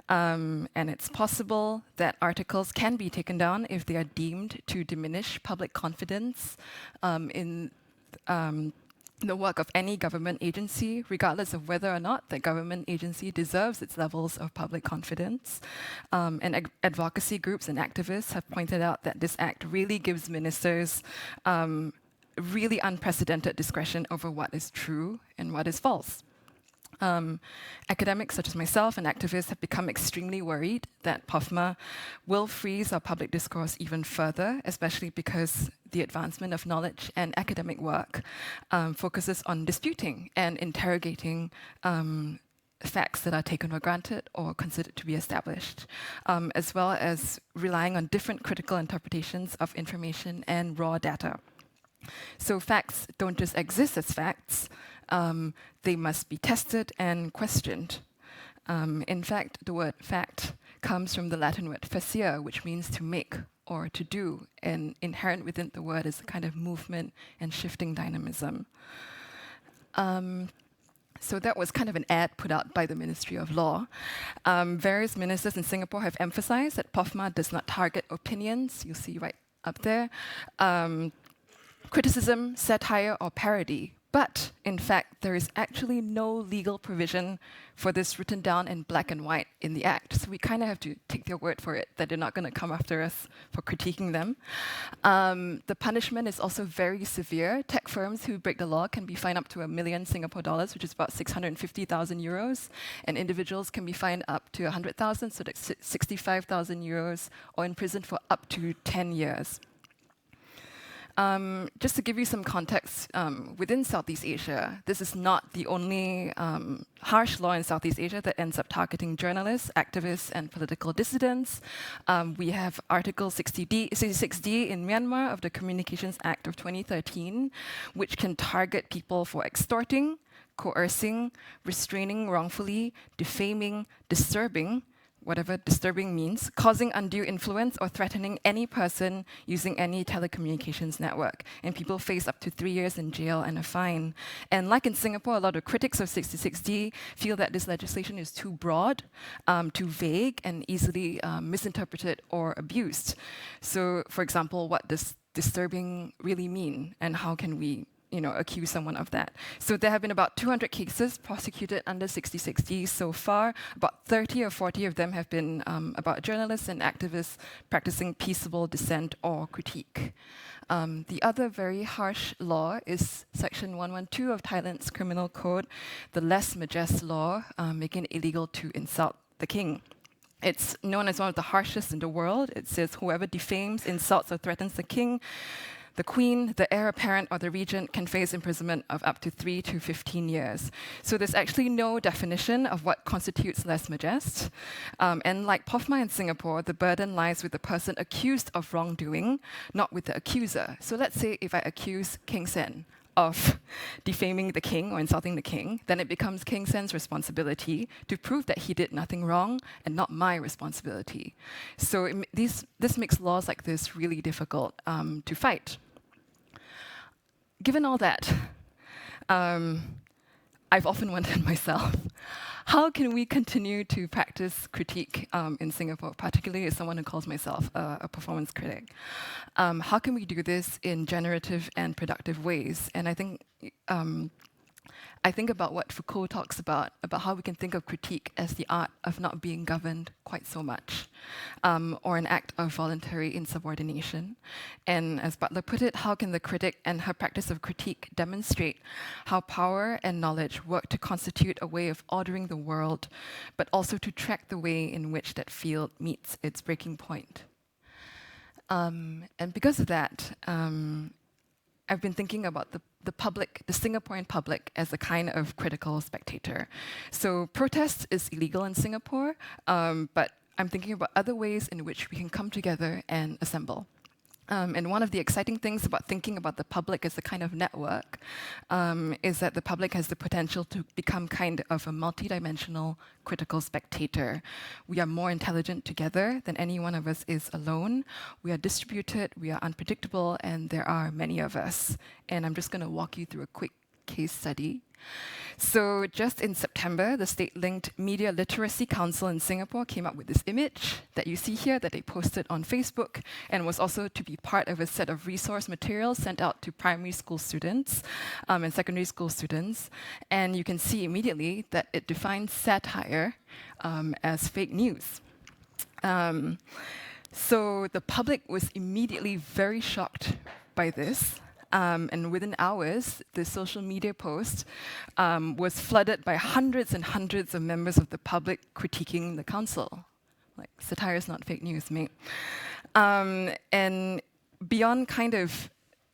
And it's possible that articles can be taken down if they are deemed to diminish public confidence in the work of any government agency, regardless of whether or not the government agency deserves its levels of public confidence. And advocacy groups and activists have pointed out that this act really gives ministers really unprecedented discretion over what is true and what is false. Academics such as myself and activists have become extremely worried that POFMA will freeze our public discourse even further, especially because the advancement of knowledge and academic work focuses on disputing and interrogating facts that are taken for granted or considered to be established, as well as relying on different critical interpretations of information and raw data. So facts don't just exist as facts, they must be tested and questioned. In fact, the word fact comes from the Latin word facere, which means to make or to do, and inherent within the word is a kind of movement and shifting dynamism. So that was kind of an ad put out by the Ministry of Law. Various ministers in Singapore have emphasized that POFMA does not target opinions, you'll see right up there, criticism, satire, or parody. But, in fact, there is actually no legal provision for this written down in black and white in the Act. So we kind of have to take their word for it, that they're not going to come after us for critiquing them. The punishment is also very severe. Tech firms who break the law can be fined up to $1 million Singapore dollars, which is about 650,000 euros. And individuals can be fined up to 100,000, so that's 65,000 euros, or imprisoned for up to 10 years. Just to give you some context, within Southeast Asia, this is not the only harsh law in Southeast Asia that ends up targeting journalists, activists, and political dissidents. We have Article 66D in Myanmar of the Communications Act of 2013, which can target people for extorting, coercing, restraining wrongfully, defaming, disturbing, whatever disturbing means, causing undue influence or threatening any person using any telecommunications network. And people face up to 3 years in jail and a fine. And like in Singapore, a lot of critics of 66D feel that this legislation is too broad, too vague, and easily misinterpreted or abused. So, for example, what does disturbing really mean, and how can we accuse someone of that? So there have been about 200 cases prosecuted under 66D so far. About 30 or 40 of them have been about journalists and activists practicing peaceable dissent or critique. The other very harsh law is Section 112 of Thailand's Criminal Code, the lèse majesté law, making it illegal to insult the king. It's known as one of the harshest in the world. It says whoever defames, insults, or threatens the king, the queen, the heir apparent, or the regent can face imprisonment of up to 3 to 15 years. So there's actually no definition of what constitutes lèse majesté. And like POFMA in Singapore, the burden lies with the person accused of wrongdoing, not with the accuser. So let's say if I accuse King Sen of defaming the king or insulting the king, then it becomes King Sen's responsibility to prove that he did nothing wrong and not my responsibility. So this makes laws like this really difficult to fight. Given all that, I've often wondered myself, how can we continue to practice critique in Singapore, particularly as someone who calls myself a performance critic? How can we do this in generative and productive ways? And I think about what Foucault talks about how we can think of critique as the art of not being governed quite so much, or an act of voluntary insubordination. And as Butler put it, how can the critic and her practice of critique demonstrate how power and knowledge work to constitute a way of ordering the world, but also to track the way in which that field meets its breaking point? And because of that, I've been thinking about the public, the Singaporean public, as a kind of critical spectator. So protest is illegal in Singapore, but I'm thinking about other ways in which we can come together and assemble. And one of the exciting things about thinking about the public as a kind of network is that the public has the potential to become kind of a multidimensional critical spectator. We are more intelligent together than any one of us is alone. We are distributed, we are unpredictable, and there are many of us. And I'm just going to walk you through a quick case study. So just in September, the state-linked Media Literacy Council in Singapore came up with this image that you see here that they posted on Facebook, and was also to be part of a set of resource materials sent out to primary school students and secondary school students. And you can see immediately that it defines satire as fake news. So the public was immediately very shocked by this. And within hours, the social media post was flooded by hundreds and hundreds of members of the public critiquing the council. Like, satire is not fake news, mate. And beyond kind of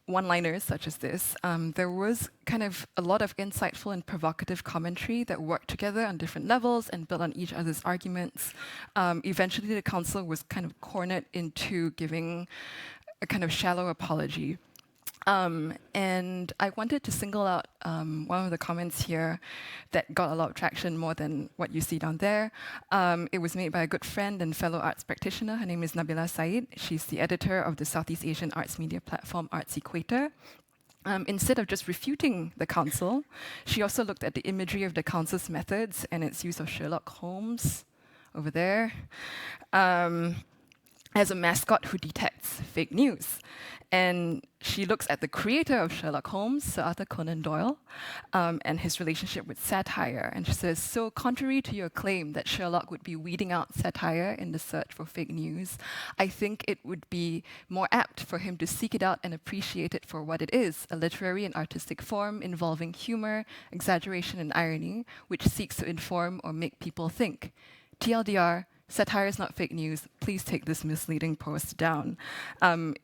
one-liners such as this, there was kind of a lot of insightful and provocative commentary that worked together on different levels and built on each other's arguments. Eventually, the council was kind of cornered into giving a kind of shallow apology. And I wanted to single out one of the comments here that got a lot of traction, more than what you see down there. It was made by a good friend and fellow arts practitioner. Her name is Nabila Said. She's the editor of the Southeast Asian arts media platform Arts Equator. Instead of just refuting the council, she also looked at the imagery of the council's methods and its use of Sherlock Holmes over there as a mascot who detects fake news. And she looks at the creator of Sherlock Holmes, Sir Arthur Conan Doyle, and his relationship with satire. And she says, so contrary to your claim that Sherlock would be weeding out satire in the search for fake news, I think it would be more apt for him to seek it out and appreciate it for what it is, a literary and artistic form involving humor, exaggeration, and irony, which seeks to inform or make people think. TLDR, satire is not fake news. Please take this misleading post down.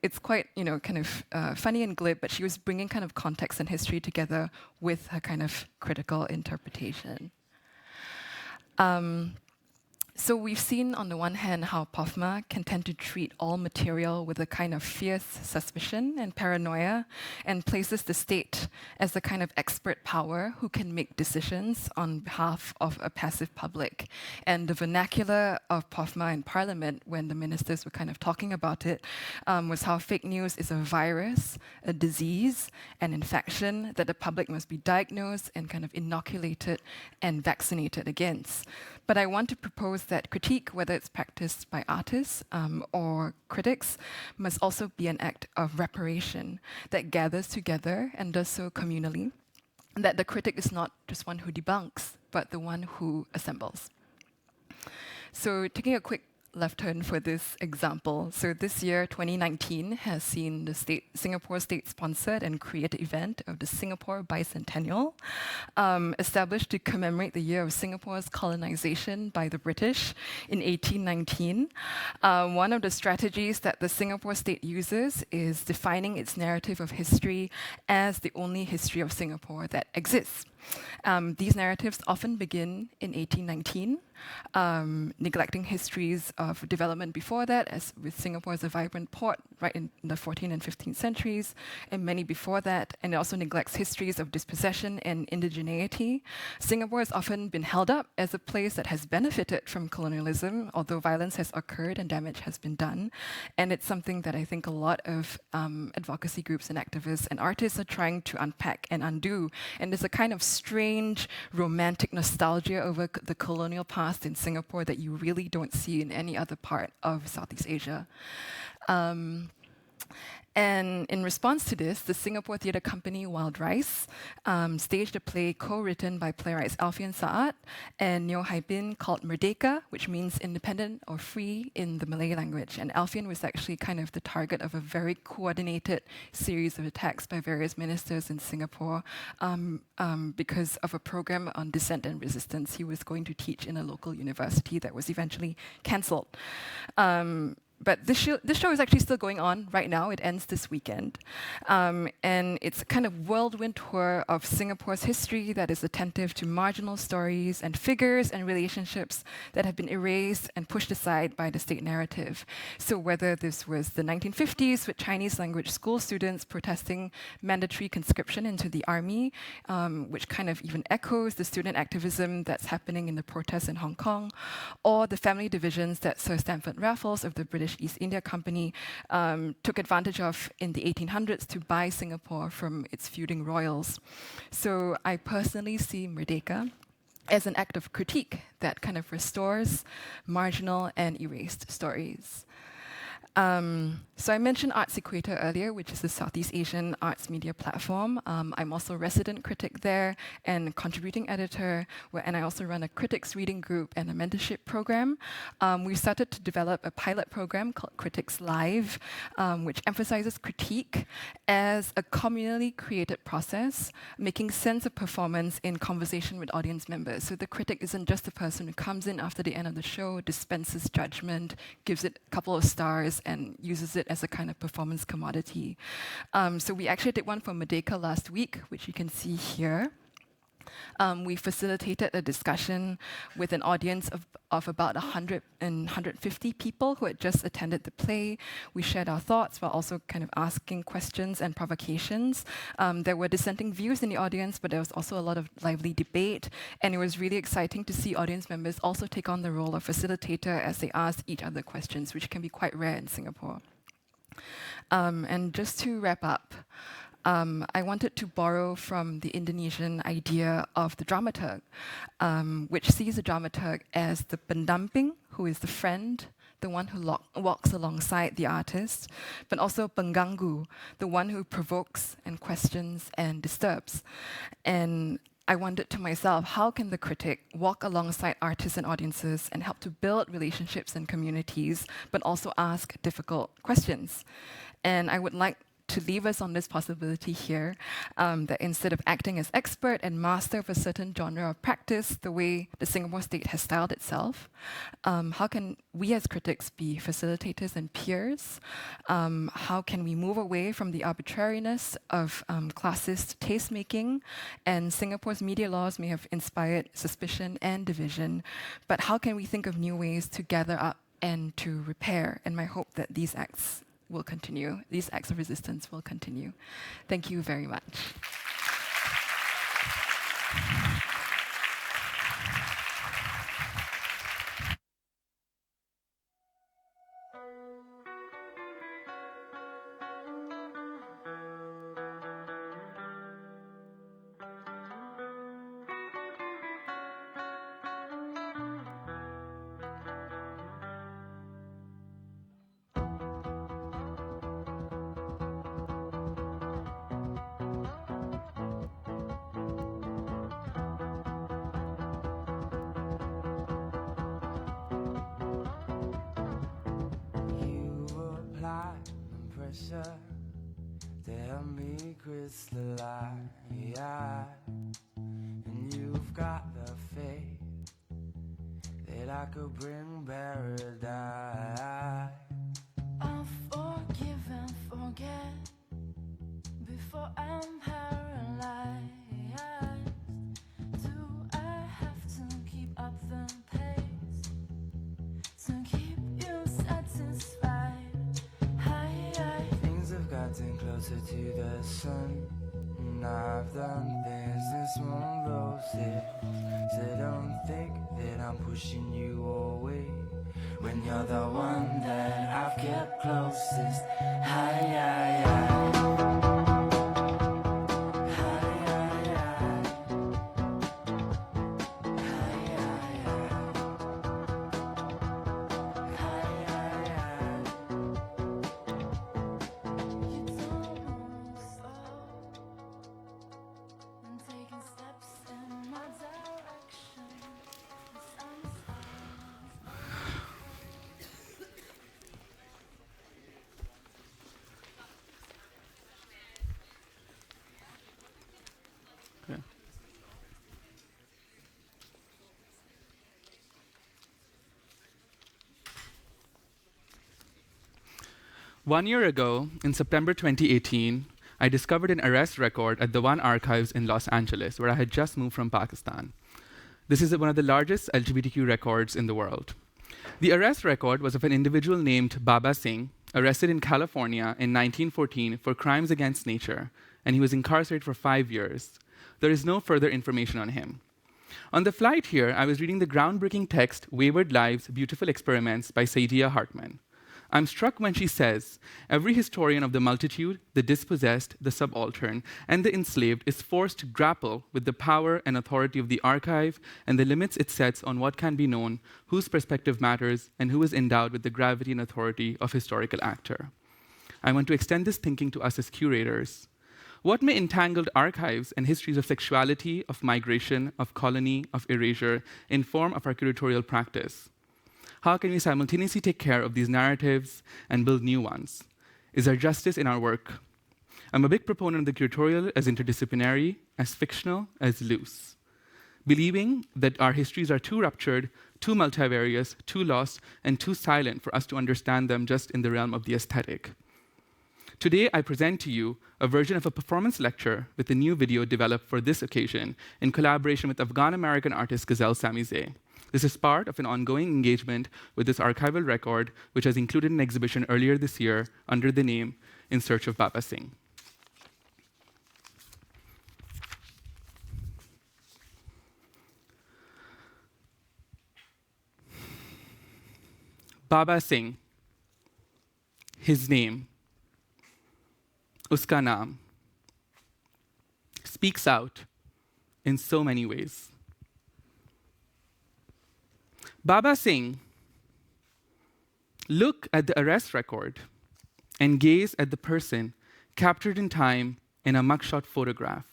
It's quite, kind of funny and glib, but she was bringing kind of context and history together with her kind of critical interpretation. So we've seen on the one hand how POFMA can tend to treat all material with a kind of fierce suspicion and paranoia, and places the state as the kind of expert power who can make decisions on behalf of a passive public. And the vernacular of POFMA in Parliament, when the ministers were kind of talking about it, was how fake news is a virus, a disease, an infection that the public must be diagnosed and kind of inoculated and vaccinated against. But I want to propose that critique, whether it's practiced by artists or critics, must also be an act of reparation that gathers together and does so communally, and that the critic is not just one who debunks, but the one who assembles. So taking a quick left turn for this example. So this year, 2019, has seen the Singapore state-sponsored and created event of the Singapore Bicentennial, established to commemorate the year of Singapore's colonization by the British in 1819. One of the strategies that the Singapore state uses is defining its narrative of history as the only history of Singapore that exists. These narratives often begin in 1819, neglecting histories of development before that, as with Singapore as a vibrant port right in the 14th and 15th centuries, and many before that, and it also neglects histories of dispossession and indigeneity. Singapore has often been held up as a place that has benefited from colonialism, although violence has occurred and damage has been done. And it's something that I think a lot of advocacy groups and activists and artists are trying to unpack and undo. And there's a kind of strange romantic nostalgia over the colonial past in Singapore that you really don't see in any other part of Southeast Asia. And in response to this, the Singapore theatre company Wild Rice staged a play co-written by playwrights Alfian Sa'at and Neo Hai Bin called Merdeka, which means independent or free in the Malay language. And Alfian was actually kind of the target of a very coordinated series of attacks by various ministers in Singapore because of a program on dissent and resistance he was going to teach in a local university that was eventually cancelled. But this show is actually still going on right now. It ends this weekend. And it's a kind of whirlwind tour of Singapore's history that is attentive to marginal stories and figures and relationships that have been erased and pushed aside by the state narrative. So whether this was the 1950s with Chinese language school students protesting mandatory conscription into the army, which kind of even echoes the student activism that's happening in the protests in Hong Kong, or the family divisions that Sir Stamford Raffles of the British East India Company took advantage of in the 1800s to buy Singapore from its feuding royals. So I personally see Merdeka as an act of critique that kind of restores marginal and erased stories. So I mentioned Arts Equator earlier, which is the Southeast Asian arts media platform. I'm also a resident critic there and contributing editor, and I also run a critics reading group and a mentorship program. We started to develop a pilot program called Critics Live, which emphasizes critique as a communally created process, making sense of performance in conversation with audience members. So the critic isn't just the person who comes in after the end of the show, dispenses judgment, gives it a couple of stars, and uses it as a kind of performance commodity. So we actually did one for Merdeka last week, which you can see here. We facilitated a discussion with an audience of about 100 and 150 people who had just attended the play. We shared our thoughts while also kind of asking questions and provocations. There were dissenting views in the audience, but there was also a lot of lively debate. And it was really exciting to see audience members also take on the role of facilitator as they asked each other questions, which can be quite rare in Singapore. And just to wrap up, I wanted to borrow from the Indonesian idea of the dramaturg, which sees the dramaturg as the pendamping, who is the friend, the one who walks alongside the artist, but also pengganggu, the one who provokes and questions and disturbs. And I wondered to myself, how can the critic walk alongside artists and audiences and help to build relationships and communities, but also ask difficult questions? And I would like to leave us on this possibility here, that instead of acting as expert and master of a certain genre of practice, the way the Singapore state has styled itself, how can we as critics be facilitators and peers? How can we move away from the arbitrariness of classist taste-making? And Singapore's media laws may have inspired suspicion and division, but how can we think of new ways to gather up and to repair? And my hope that these acts will continue. These acts of resistance will continue. Thank you very much. pressure to help me crystallize. And you've got the faith that I could bring paradise. I'll forgive and forget before I'm paralyzed. Do I have to keep up the pace to keep you satisfied? Things have gotten closer to the sun, and I've done things this won't lose it. So don't think that I'm pushing you away when you're the one that I've kept closest. 1 year ago, in September 2018, I discovered an arrest record at the One Archives in Los Angeles, where I had just moved from Pakistan. This is one of the largest LGBTQ records in the world. The arrest record was of an individual named Baba Singh, arrested in California in 1914 for crimes against nature, and he was incarcerated for 5 years. There is no further information on him. On the flight here, I was reading the groundbreaking text, Wayward Lives, Beautiful Experiments by Saidiya Hartman. I'm struck when she says, every historian of the multitude, the dispossessed, the subaltern, and the enslaved is forced to grapple with the power and authority of the archive and the limits it sets on what can be known, whose perspective matters, and who is endowed with the gravity and authority of historical actor. I want to extend this thinking to us as curators. What may entangled archives and histories of sexuality, of migration, of colony, of erasure inform of our curatorial practice? How can we simultaneously take care of these narratives and build new ones? Is there justice in our work? I'm a big proponent of the curatorial as interdisciplinary, as fictional, as loose, believing that our histories are too ruptured, too multivarious, too lost, and too silent for us to understand them just in the realm of the aesthetic. Today, I present to you a version of a performance lecture with a new video developed for this occasion in collaboration with Afghan-American artist Ghazel Samizeh. This is part of an ongoing engagement with this archival record, which has included an exhibition earlier this year under the name In Search of Baba Singh. Baba Singh, his name, uska naam, speaks out in so many ways. Baba Singh, look at the arrest record and gaze at the person captured in time in a mugshot photograph,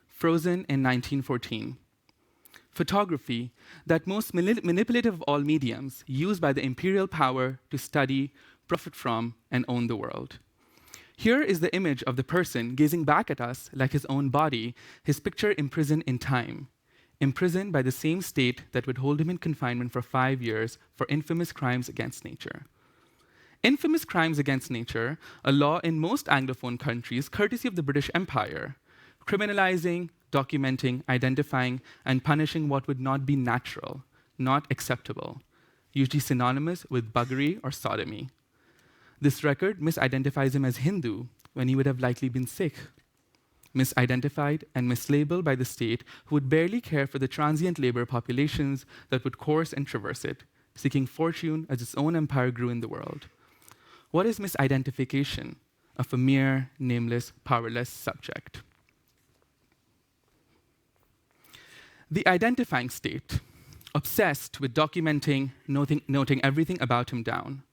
frozen in 1914. Photography, that most manipulative of all mediums used by the imperial power to study, profit from, and own the world. Here is the image of the person gazing back at us like his own body, his picture imprisoned in time, imprisoned by the same state that would hold him in confinement for 5 years for infamous crimes against nature. Infamous crimes against nature, a law in most Anglophone countries, courtesy of the British Empire, criminalizing, documenting, identifying, and punishing what would not be natural, not acceptable, usually synonymous with buggery or sodomy. This record misidentifies him as Hindu when he would have likely been Sikh, misidentified and mislabeled by the state who would barely care for the transient labor populations that would course and traverse it, seeking fortune as its own empire grew in the world. What is misidentification of a mere, nameless, powerless subject? The identifying state, obsessed with documenting, noting everything about him down.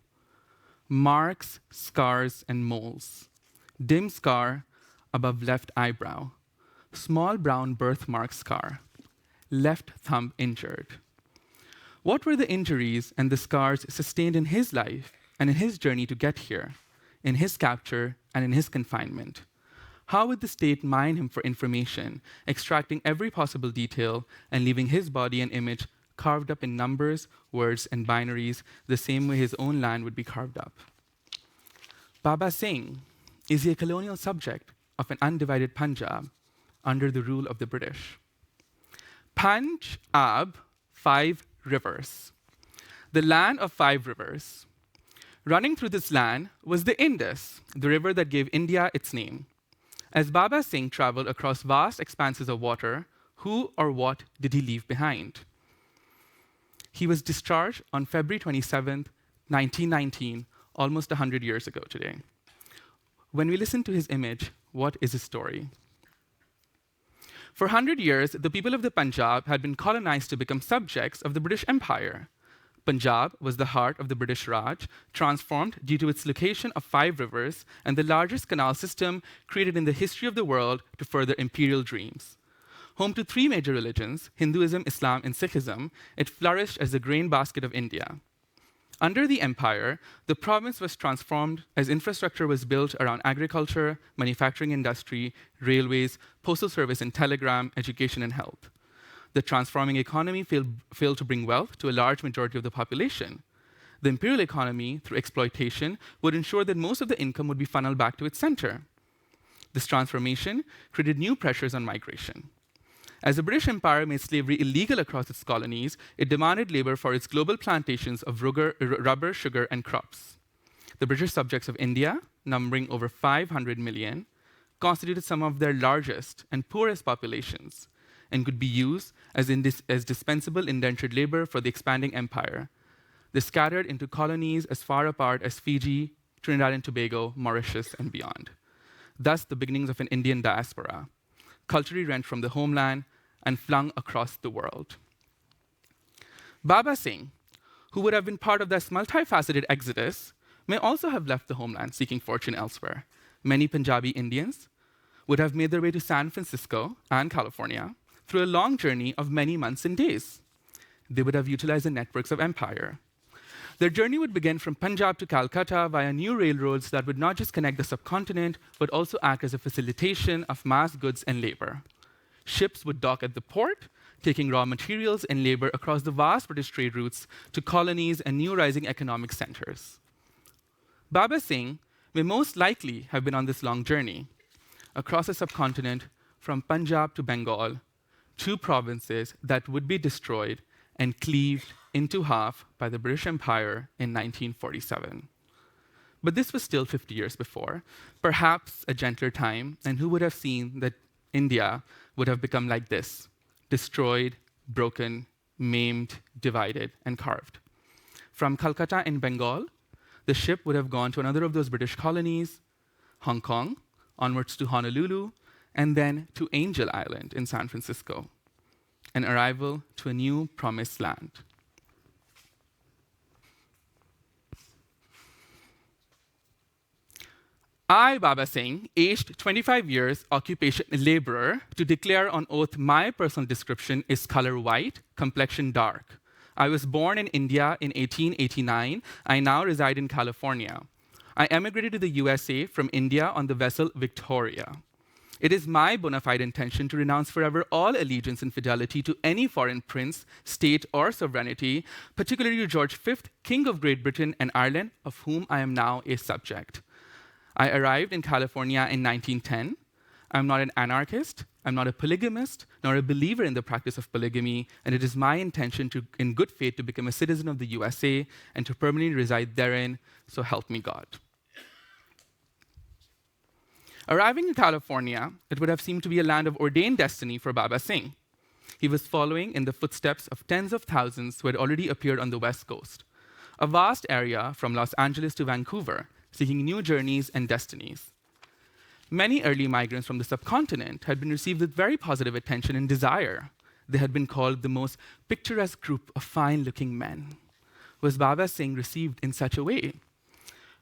Marks, scars, and moles. Dim scar above left eyebrow. Small brown birthmark scar. Left thumb injured. What were the injuries and the scars sustained in his life and in his journey to get here, in his capture and in his confinement? How would the state mine him for information, extracting every possible detail and leaving his body and image carved up in numbers, words, and binaries the same way his own land would be carved up? Baba Singh, is he a colonial subject of an undivided Punjab under the rule of the British? Punjab, 5 rivers. The land of 5 rivers. Running through this land was the Indus, the river that gave India its name. As Baba Singh traveled across vast expanses of water, who or what did he leave behind? He was discharged on February 27th, 1919, almost 100 years ago today. When we listen to his image, what is his story? For 100 years, the people of the Punjab had been colonized to become subjects of the British Empire. Punjab was the heart of the British Raj, transformed due to its location of 5 rivers and the largest canal system created in the history of the world to further imperial dreams. Home to 3 major religions, Hinduism, Islam, and Sikhism, it flourished as the grain basket of India. Under the empire, the province was transformed as infrastructure was built around agriculture, manufacturing industry, railways, postal service and telegram, education, and health. The transforming economy failed to bring wealth to a large majority of the population. The imperial economy, through exploitation, would ensure that most of the income would be funneled back to its center. This transformation created new pressures on migration. As the British Empire made slavery illegal across its colonies, it demanded labor for its global plantations of rubber, sugar, and crops. The British subjects of India, numbering over 500 million, constituted some of their largest and poorest populations and could be used as dispensable indentured labor for the expanding empire. They scattered into colonies as far apart as Fiji, Trinidad and Tobago, Mauritius, and beyond. Thus, the beginnings of an Indian diaspora, culturally rent from the homeland and flung across the world. Baba Singh, who would have been part of this multifaceted exodus, may also have left the homeland seeking fortune elsewhere. Many Punjabi Indians would have made their way to San Francisco and California through a long journey of many months and days. They would have utilized the networks of empire. Their journey would begin from Punjab to Calcutta via new railroads that would not just connect the subcontinent, but also act as a facilitation of mass goods and labor. Ships would dock at the port, taking raw materials and labor across the vast British trade routes to colonies and new rising economic centers. Baba Singh may most likely have been on this long journey across the subcontinent from Punjab to Bengal, two provinces that would be destroyed and cleaved into half by the British Empire in 1947. But this was still 50 years before, perhaps a gentler time, and who would have seen that India would have become like this, destroyed, broken, maimed, divided, and carved. From Calcutta in Bengal, the ship would have gone to another of those British colonies, Hong Kong, onwards to Honolulu, and then to Angel Island in San Francisco, an arrival to a new promised land. I, Baba Singh, aged 25 years, occupation laborer, to declare on oath my personal description is color white, complexion dark. I was born in India in 1889. I now reside in California. I emigrated to the USA from India on the vessel Victoria. It is my bona fide intention to renounce forever all allegiance and fidelity to any foreign prince, state, or sovereignty, particularly to George V, King of Great Britain and Ireland, of whom I am now a subject. I arrived in California in 1910. I'm not an anarchist, I'm not a polygamist, nor a believer in the practice of polygamy, and it is my intention to, in good faith, to become a citizen of the USA and to permanently reside therein, so help me God. Arriving in California, it would have seemed to be a land of ordained destiny for Baba Singh. He was following in the footsteps of tens of thousands who had already appeared on the West Coast, a vast area from Los Angeles to Vancouver, seeking new journeys and destinies. Many early migrants from the subcontinent had been received with very positive attention and desire. They had been called the most picturesque group of fine-looking men. Was Baba Singh received in such a way?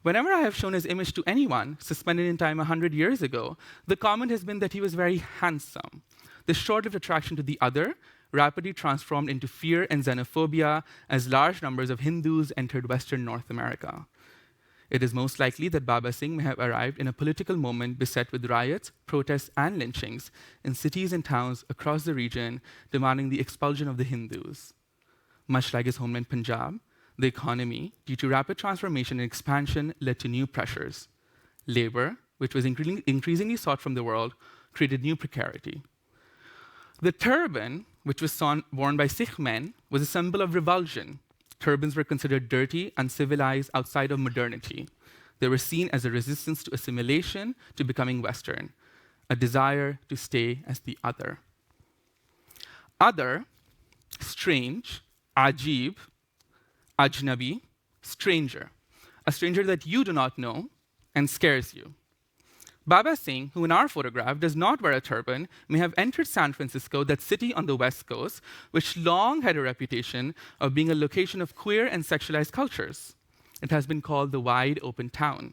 Whenever I have shown his image to anyone, suspended in time 100 years ago, the comment has been that he was very handsome. This short-lived attraction to the other rapidly transformed into fear and xenophobia as large numbers of Hindus entered Western North America. It is most likely that Baba Singh may have arrived in a political moment beset with riots, protests, and lynchings in cities and towns across the region, demanding the expulsion of the Hindus. Much like his homeland Punjab, the economy, due to rapid transformation and expansion, led to new pressures. Labor, which was increasingly sought from the world, created new precarity. The turban, which was worn by Sikh men, was a symbol of revulsion. Turbans were considered dirty, uncivilized, outside of modernity. They were seen as a resistance to assimilation, to becoming Western, a desire to stay as the other. Other, strange, ajib, ajnabi, stranger, a stranger that you do not know and scares you. Baba Singh, who in our photograph does not wear a turban, may have entered San Francisco, that city on the West Coast, which long had a reputation of being a location of queer and sexualized cultures. It has been called the wide open town,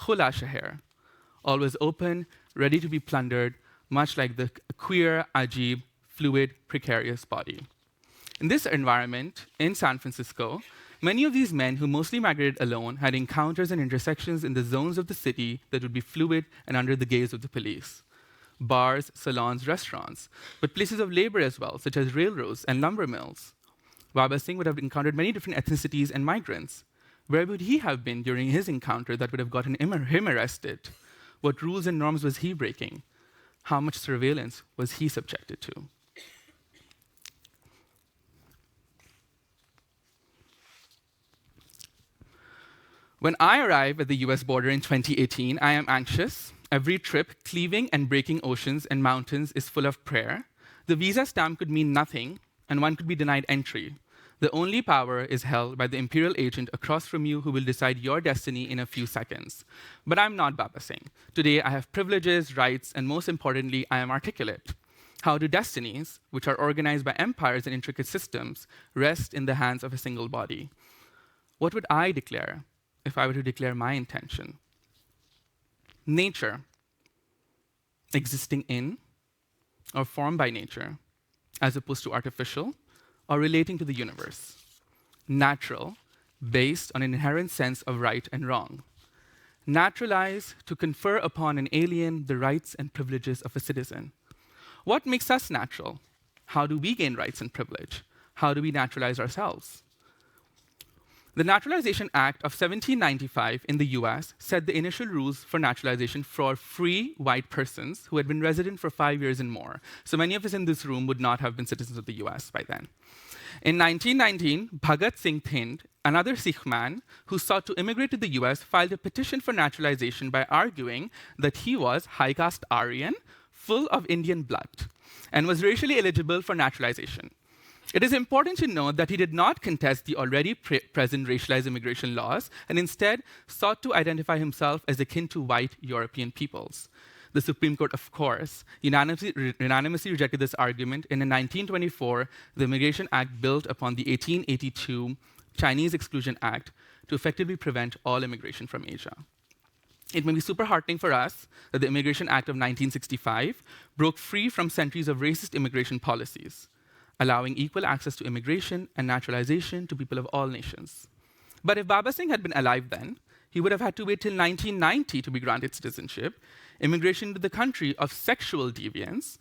Khula Shahar, always open, ready to be plundered, much like the queer, ajib, fluid, precarious body. In this environment, in San Francisco, many of these men, who mostly migrated alone, had encounters and intersections in the zones of the city that would be fluid and under the gaze of the police. Bars, salons, restaurants, but places of labor as well, such as railroads and lumber mills. Baba Singh would have encountered many different ethnicities and migrants. Where would he have been during his encounter that would have gotten him arrested? What rules and norms was he breaking? How much surveillance was he subjected to? When I arrive at the US border in 2018, I am anxious. Every trip, cleaving and breaking oceans and mountains, is full of prayer. The visa stamp could mean nothing, and one could be denied entry. The only power is held by the imperial agent across from you who will decide your destiny in a few seconds. But I'm not Baba Singh. Today, I have privileges, rights, and most importantly, I am articulate. How do destinies, which are organized by empires and intricate systems, rest in the hands of a single body? What would I declare if I were to declare my intention? Nature, existing in or formed by nature, as opposed to artificial, or relating to the universe. Natural, based on an inherent sense of right and wrong. Naturalize, to confer upon an alien the rights and privileges of a citizen. What makes us natural? How do we gain rights and privilege? How do we naturalize ourselves? The Naturalization Act of 1795 in the US set the initial rules for naturalization for free white persons who had been resident for 5 years and more. So many of us in this room would not have been citizens of the US by then. In 1919, Bhagat Singh Thind, another Sikh man who sought to immigrate to the US, filed a petition for naturalization by arguing that he was high caste Aryan, full of Indian blood, and was racially eligible for naturalization. It is important to note that he did not contest the already present racialized immigration laws and instead sought to identify himself as akin to white European peoples. The Supreme Court, of course, unanimously rejected this argument, and in 1924, the Immigration Act built upon the 1882 Chinese Exclusion Act to effectively prevent all immigration from Asia. It may be super heartening for us that the Immigration Act of 1965 broke free from centuries of racist immigration policies, allowing equal access to immigration and naturalization to people of all nations. But if Baba Singh had been alive then, he would have had to wait till 1990 to be granted citizenship. Immigration into the country of sexual deviants,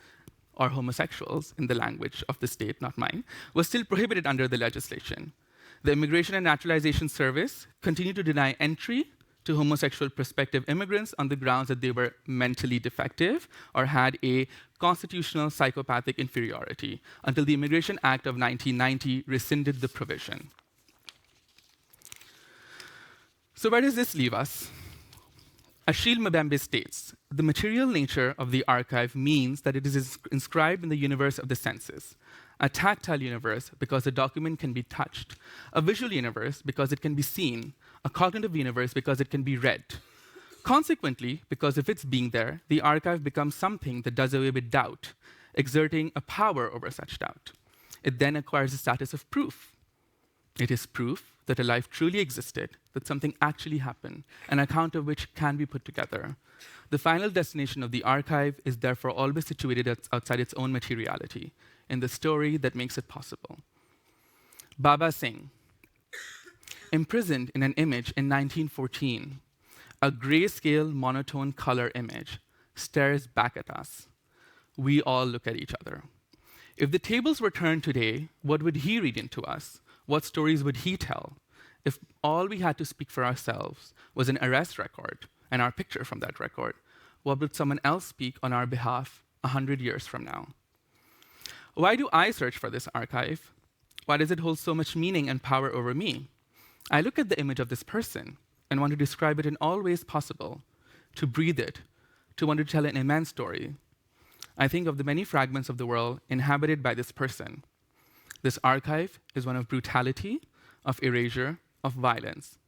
or homosexuals in the language of the state, not mine, was still prohibited under the legislation. The Immigration and Naturalization Service continued to deny entry to homosexual prospective immigrants on the grounds that they were mentally defective or had a constitutional psychopathic inferiority, until the Immigration Act of 1990 rescinded the provision. So where does this leave us? Achille Mbembe states, the material nature of the archive means that it is inscribed in the universe of the senses, a tactile universe because the document can be touched, a visual universe because it can be seen, a cognitive universe because it can be read. Consequently, because of its being there, the archive becomes something that does away with doubt, exerting a power over such doubt. It then acquires the status of proof. It is proof that a life truly existed, that something actually happened, an account of which can be put together. The final destination of the archive is therefore always situated outside its own materiality, in the story that makes it possible. Baba Singh, imprisoned in an image in 1914, a grayscale monotone color image, stares back at us. We all look at each other. If the tables were turned today, what would he read into us? What stories would he tell? If all we had to speak for ourselves was an arrest record and our picture from that record, what would someone else speak on our behalf 100 years from now? Why do I search for this archive? Why does it hold so much meaning and power over me? I look at the image of this person and want to describe it in all ways possible, to breathe it, to want to tell an immense story. I think of the many fragments of the world inhabited by this person. This archive is one of brutality, of erasure, of violence.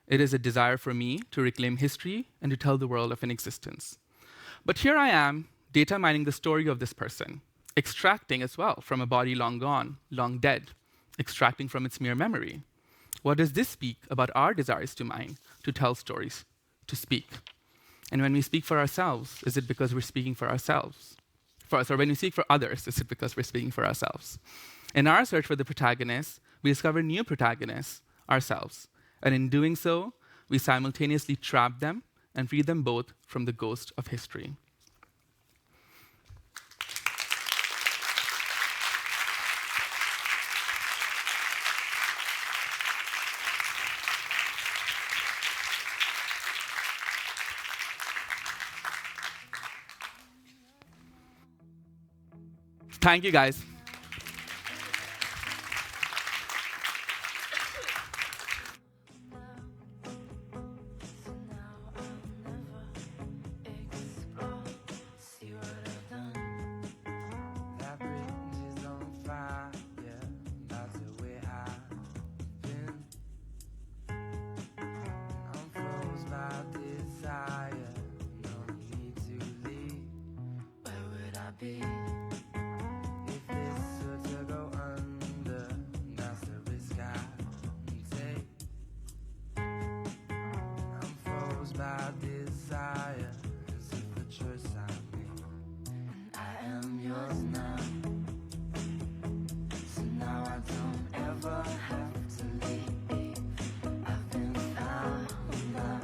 It is a desire for me to reclaim history and to tell the world of an existence. But here I am, data mining the story of this person, extracting as well from a body long gone, long dead, extracting from its mere memory. What does this speak about our desires to mine, to tell stories, to speak? And when we speak for ourselves, is it because we're speaking for ourselves? Or when we speak for others, is it because we're speaking for ourselves? In our search for the protagonists, we discover new protagonists, ourselves. And in doing so, we simultaneously trap them and free them both from the ghost of history. Thank you, guys. That bridge is on fire, yeah, that's the way I've been. I'm froze by desire, no need to leave. Where would I be if this were to go under? That's the risk I take. I'm froze by desire, as if a choice I made. I am yours now, so now I don't ever have to leave. I've been found now,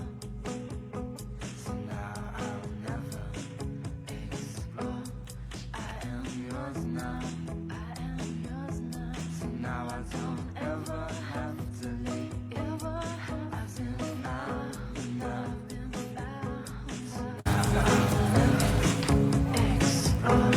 so now I'll never explore. I am yours now, so now I don't ever have to leave. I've been found now, so now I'll never explore.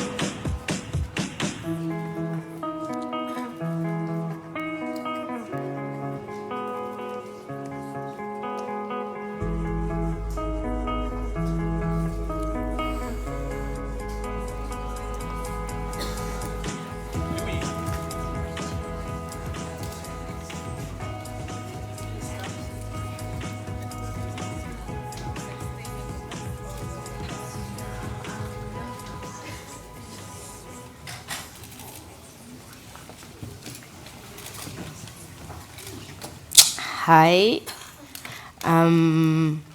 Hi.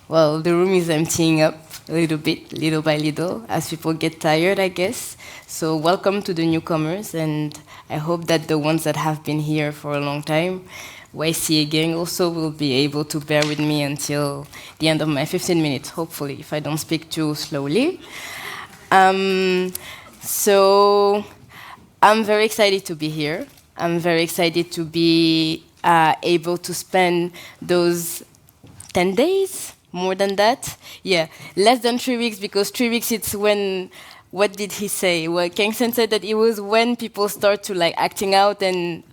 Well, the room is emptying up a little bit, little by little, as people get tired, I guess. So welcome to the newcomers, and I hope that the ones that have been here for a long time, YCA gang also will be able to bear with me until the end of my 15 minutes, hopefully, if I don't speak too slowly. So I'm very excited to be here. I'm very excited to be able to spend those 10 days, more than that. Yeah, less than 3 weeks, because 3 weeks it's when, what did he say? Well, Kang Sen said that it was when people start to like acting out and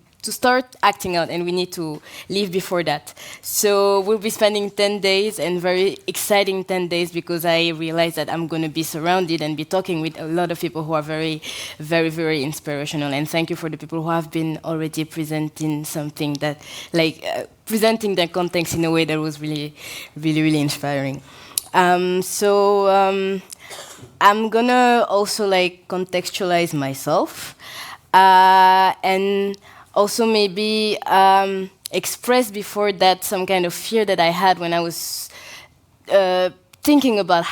we need to leave before that. So we'll be spending 10 days, and very exciting 10 days, because I realize that I'm going to be surrounded and be talking with a lot of people who are very, very, very inspirational. And thank you for the people who have been already presenting something that, like, presenting their context in a way that was really, really, really inspiring. I'm gonna also like contextualize myself, and also maybe express before that some kind of fear that I had when I was thinking about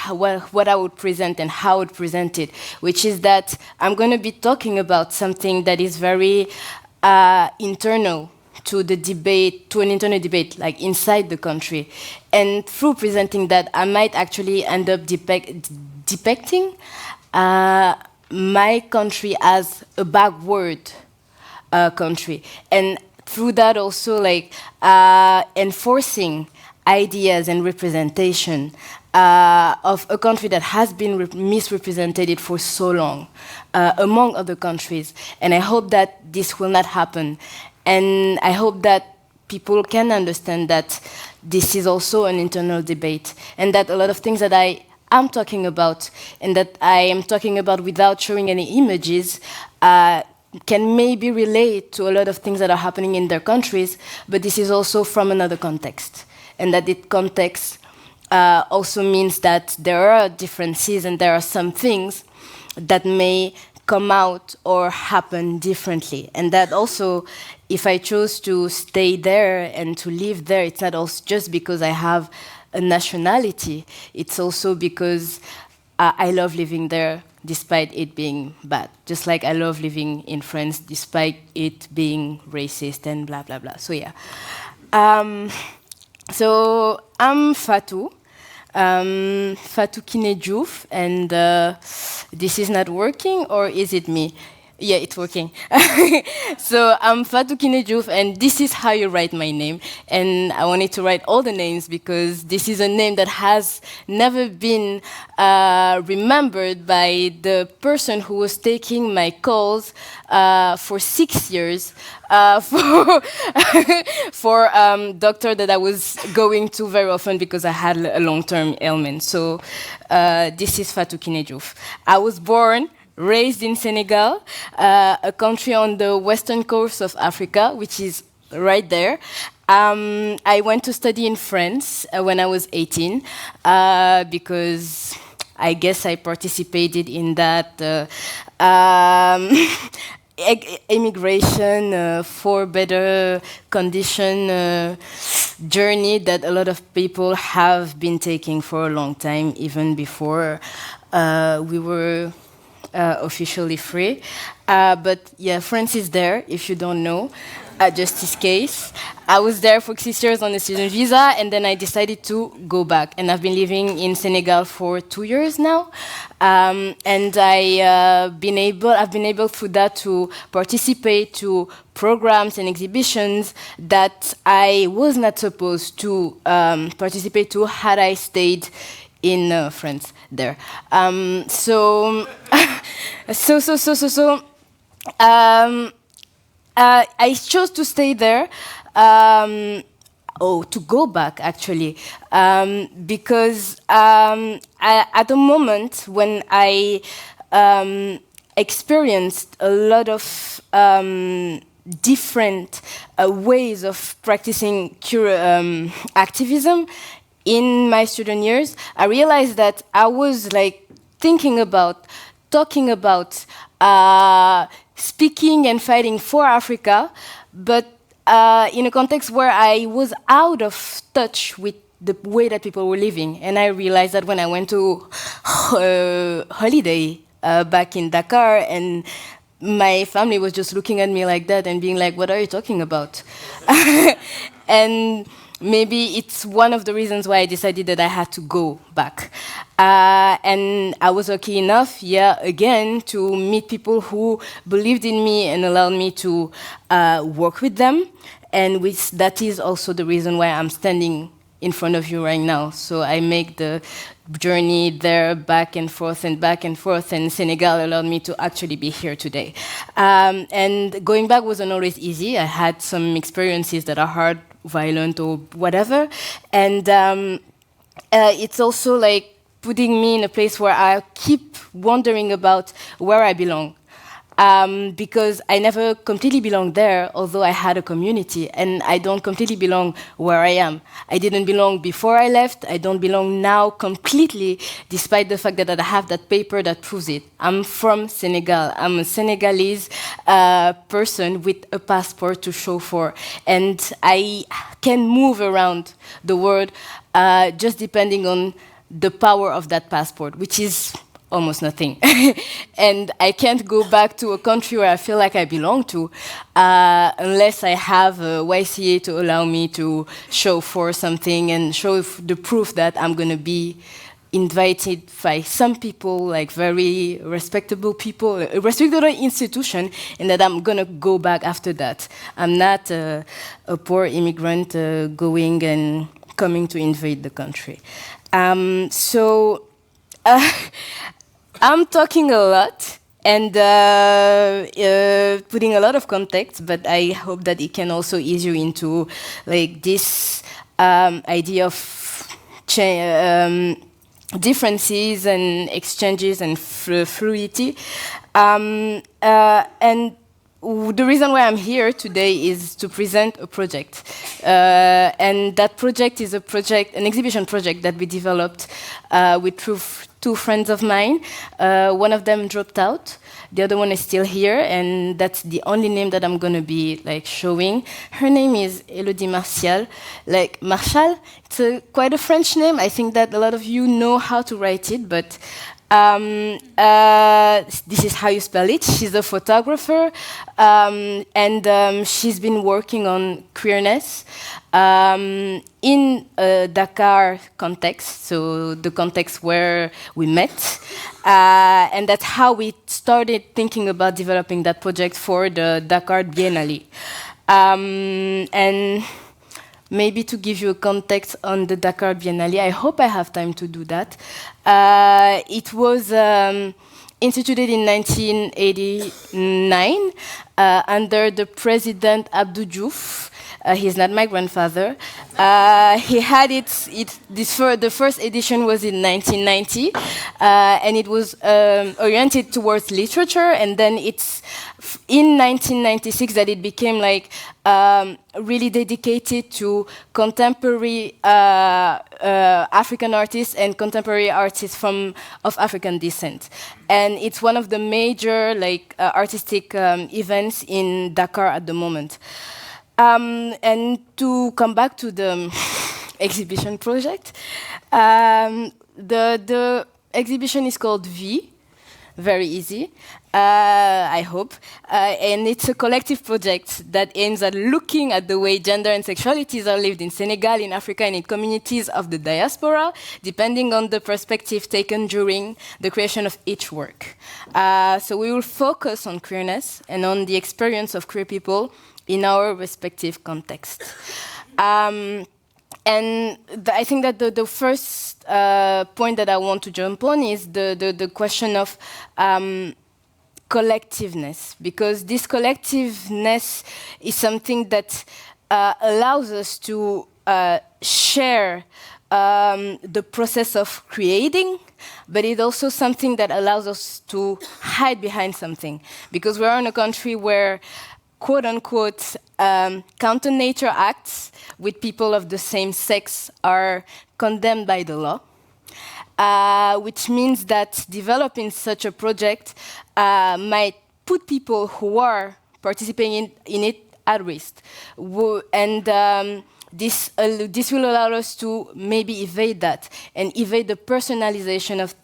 what I would present and how I would present it, which is that I'm going to be talking about something that is very internal to the debate, to an internal debate, like inside the country. And through presenting that, I might actually end up depicting my country as a backward country, and through that also like enforcing ideas and representation of a country that has been misrepresented for so long among other countries. And I hope that this will not happen, and I hope that people can understand that this is also an internal debate, and that a lot of things that I am talking about and that I am talking about without showing any images can maybe relate to a lot of things that are happening in their countries, but this is also from another context. And that the context also means that there are differences and there are some things that may come out or happen differently. And that also, if I chose to stay there and to live there, it's not also just because I have a nationality, it's also because I love living there, despite it being bad. Just like I love living in France, despite it being racist and blah, blah, blah. So yeah. So I'm Fatou. Fatou Kiné Diouf, and this is not working, or is it me? Yeah, it's working. So I'm Fatou Kiné Diouf, and this is how you write my name. And I wanted to write all the names because this is a name that has never been remembered by the person who was taking my calls for 6 years for doctor that I was going to very often because I had a long-term ailment. So this is Fatou Kiné Diouf. I was born, raised in Senegal, a country on the western coast of Africa, which is right there. I went to study in France when I was 18 because I guess I participated in that immigration for better condition journey that a lot of people have been taking for a long time, even before we were officially free. But yeah, France is there, if you don't know, just in case. I was there for 6 years on a student visa, and then I decided to go back. And I've been living in Senegal for 2 years now. And I've been able through that to participate to programs and exhibitions that I was not supposed to participate to had I stayed in France there. I chose to stay there. To go back actually, because at the moment when I experienced a lot of different ways of practicing activism in my student years, I realized that I was like thinking about, talking about, speaking and fighting for Africa, but in a context where I was out of touch with the way that people were living. And I realized that when I went to holiday back in Dakar, and my family was just looking at me like that and being like, what are you talking about? And maybe it's one of the reasons why I decided that I had to go back. And I was lucky enough, again, to meet people who believed in me and allowed me to work with them. And that is also the reason why I'm standing in front of you right now. So I make the journey there back and forth, and Senegal allowed me to actually be here today. And going back wasn't always easy. I had some experiences that are hard, violent, or whatever. And it's also like putting me in a place where I keep wondering about where I belong. Because I never completely belonged there, although I had a community, and I don't completely belong where I am. I didn't belong before I left. I don't belong now completely, despite the fact that I have that paper that proves it. I'm from Senegal. I'm a Senegalese person with a passport to show for, and I can move around the world just depending on the power of that passport, which is almost nothing. And I can't go back to a country where I feel like I belong to unless I have a YCA to allow me to show for something and show the proof that I'm going to be invited by some people, like very respectable people, a respectable institution, and that I'm going to go back after that. I'm not a poor immigrant going and coming to invade the country. I'm talking a lot and putting a lot of context, but I hope that it can also ease you into like this idea of differences and exchanges and fluidity. And the reason why I'm here today is to present a project. And that project is an exhibition project that we developed with two friends of mine. One of them dropped out. The other one is still here, and that's the only name that I'm going to be like showing. Her name is Elodie Martial. Like Marshall, it's quite a French name. I think that a lot of you know how to write it, but This is how you spell it. She's a photographer, and she's been working on queerness in a Dakar context, so the context where we met. And that's how we started thinking about developing that project for the Dakar Biennale. And maybe to give you a context on the Dakar Biennale, I hope I have time to do that. It was instituted in 1989 under the president Abdou Diouf. He's not my grandfather. He had the first edition was in 1990, and it was oriented towards literature, and then it's in 1996 that it became like really dedicated to contemporary African artists and contemporary artists of African descent. And it's one of the major like artistic events in Dakar at the moment. And to come back to the exhibition project, the exhibition is called V, very easy, I hope. And it's a collective project that aims at looking at the way gender and sexualities are lived in Senegal, in Africa, and in communities of the diaspora, depending on the perspective taken during the creation of each work. So we will focus on queerness and on the experience of queer people in our respective context. And I think that the first point that I want to jump on is the question of collectiveness, because this collectiveness is something that allows us to share the process of creating, but it's also something that allows us to hide behind something, because we're in a country where quote-unquote counter nature acts with people of the same sex are condemned by the law, which means that developing such a project might put people who are participating in it at risk. And this will allow us to maybe evade that and evade the personalization of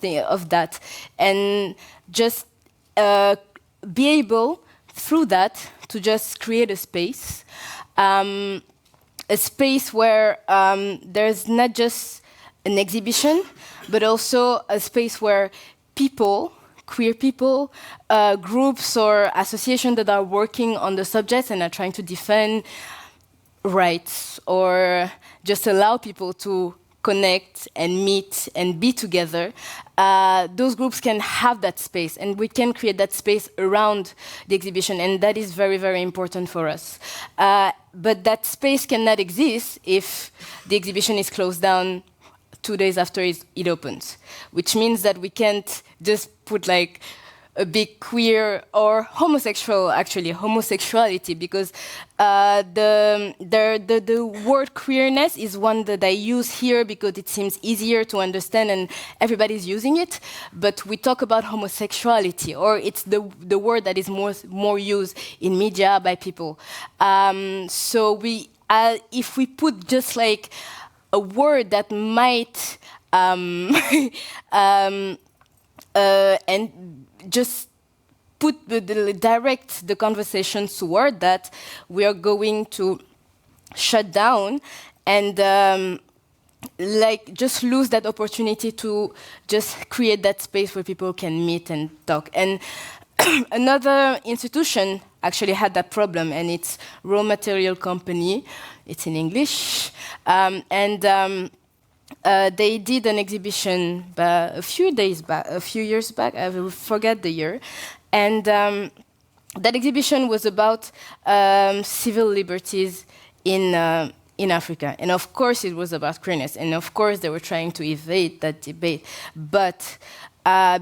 that, and just be able, through that, to just create a space where there's not just an exhibition, but also a space where people, queer people, groups or associations that are working on the subjects and are trying to defend rights or just allow people to connect and meet and be together, those groups can have that space, and we can create that space around the exhibition, and that is very, very important for us. But that space cannot exist if the exhibition is closed down 2 days after it opens, which means that we can't just put like a big queer or homosexuality, because the word queerness is one that I use here because it seems easier to understand and everybody's using it. But we talk about homosexuality, or it's the word that is more used in media by people. So if we put just like a word that might and just direct the conversations toward that, we are going to shut down and like just lose that opportunity to just create that space where people can meet and talk. And another institution actually had that problem, and it's Raw Material Company. It's in English, they did an exhibition a few years back. I forget the year, and that exhibition was about civil liberties in Africa. And of course, it was about queerness, and of course, they were trying to evade that debate. But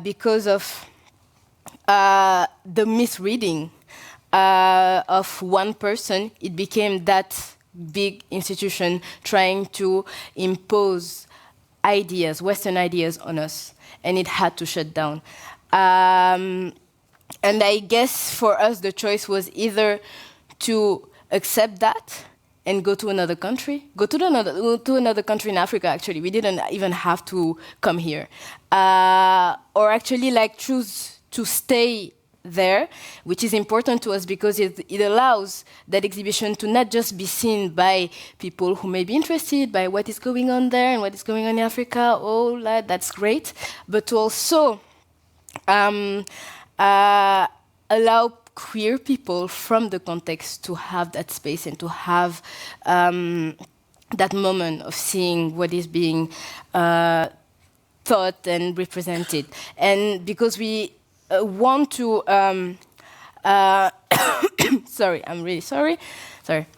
because of the misreading of one person, it became that big institution trying to impose ideas, Western ideas on us, and it had to shut down. And I guess for us, the choice was either to accept that and go to another country, to another country in Africa. Actually, we didn't even have to come here, or actually like choose to stay there, which is important to us because it allows that exhibition to not just be seen by people who may be interested by what is going on there and what is going on in Africa. Oh, that's great, but to also allow queer people from the context to have that space and to have that moment of seeing what is being thought and represented. And because we want to, sorry, I'm really sorry. Sorry.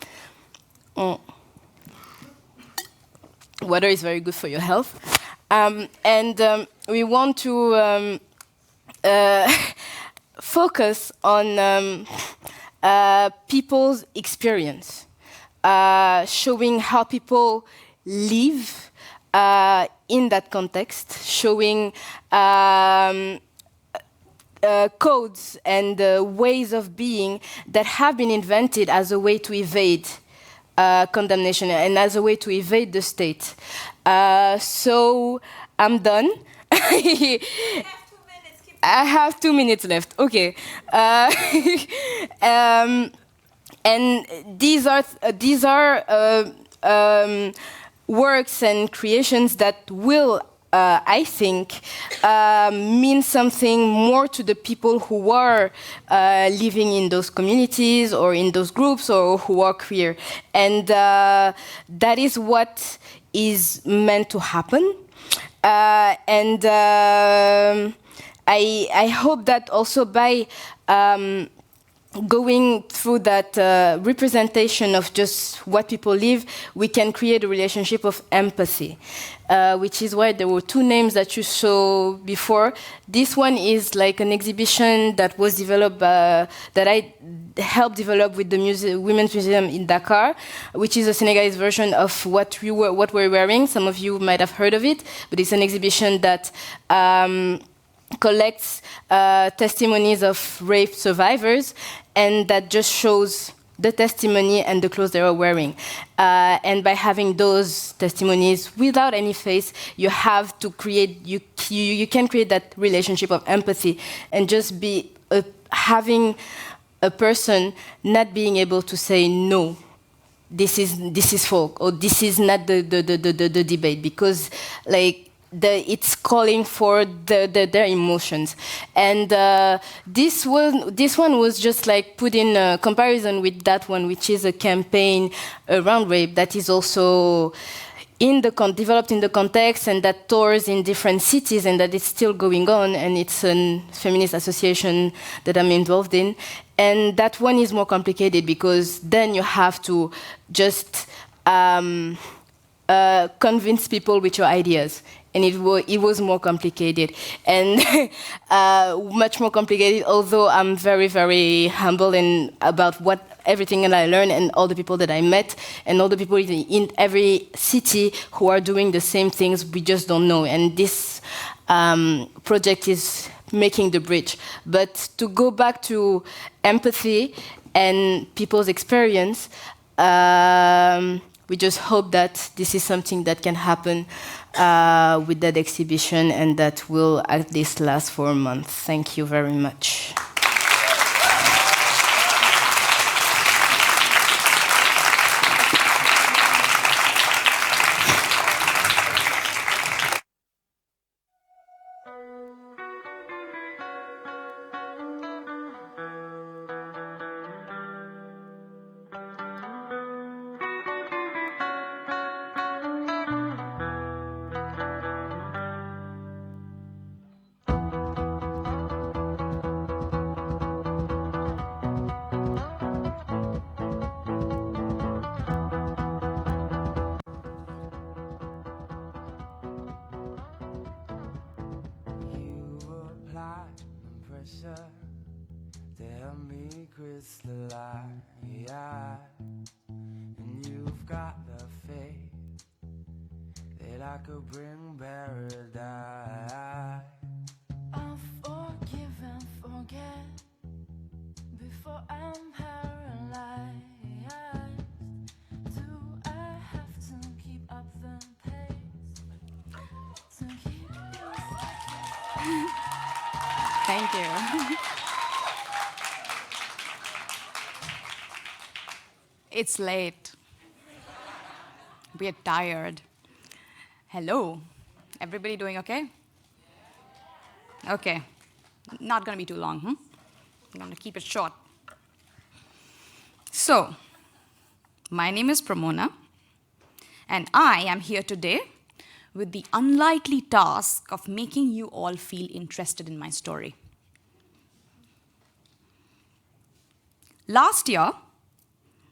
Water is very good for your health. We want to focus on people's experience, showing how people live in that context, showing codes and ways of being that have been invented as a way to evade condemnation and as a way to evade the state. So I'm done. I have 2 minutes left. Okay. And these are works and creations that will, I think, mean something more to the people who are living in those communities or in those groups or who are queer. And that is what is meant to happen. I hope that also by going through that representation of just what people live, we can create a relationship of empathy, which is why there were two names that you saw before. This one is like an exhibition that was developed, that I helped develop with the Women's Museum in Dakar, which is a Senegalese version of what we're wearing. Some of you might have heard of it, but it's an exhibition that collects testimonies of rape survivors, and that just shows the testimony and the clothes they are wearing. And by having those testimonies without any face, you have to create, you can create that relationship of empathy and just be having a person not being able to say no. This is folk, or this is not the debate, because like it's calling for their emotions. And this one was just like put in a comparison with that one, which is a campaign around rape that is also developed in the context, and that tours in different cities, and that is still going on, and it's a feminist association that I'm involved in. And that one is more complicated because then you have to just convince people with your ideas. And it was more complicated, and much more complicated, although I'm very, very humble about everything that I learned and all the people that I met and all the people in every city who are doing the same things, we just don't know. And this project is making the bridge. But to go back to empathy and people's experience, we just hope that this is something that can happen with that exhibition, and that will at least last for a month. Thank you very much. To help me crystallize, and you've got the faith that I could bring paradise. I'll forgive and forget before I'm paralyzed. To Thank you. It's late. We're tired. Hello. Everybody doing okay? Okay. Not going to be too long, I'm going to keep it short. So, my name is Promona, and I am here today with the unlikely task of making you all feel interested in my story. Last year,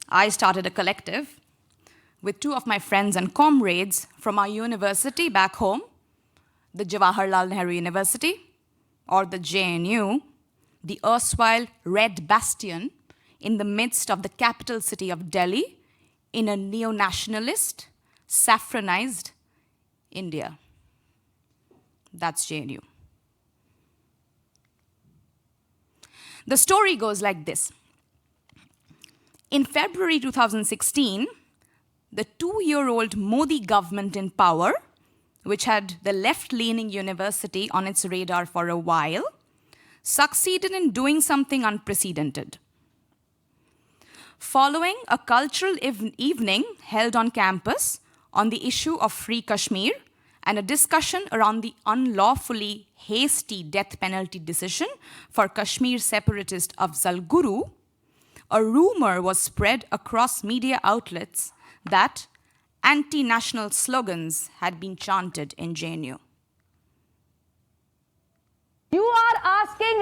I started a collective with two of my friends and comrades from our university back home, the Jawaharlal Nehru University, or the JNU, the erstwhile Red Bastion in the midst of the capital city of Delhi, in a neo-nationalist, saffronized India. That's JNU. The story goes like this. In February 2016, the 2-year-old Modi government in power, which had the left-leaning university on its radar for a while, succeeded in doing something unprecedented. Following a cultural evening held on campus on the issue of Free Kashmir and a discussion around the unlawfully hasty death penalty decision for Kashmir separatist Afzal Guru, a rumor was spread across media outlets that anti-national slogans had been chanted in JNU. You are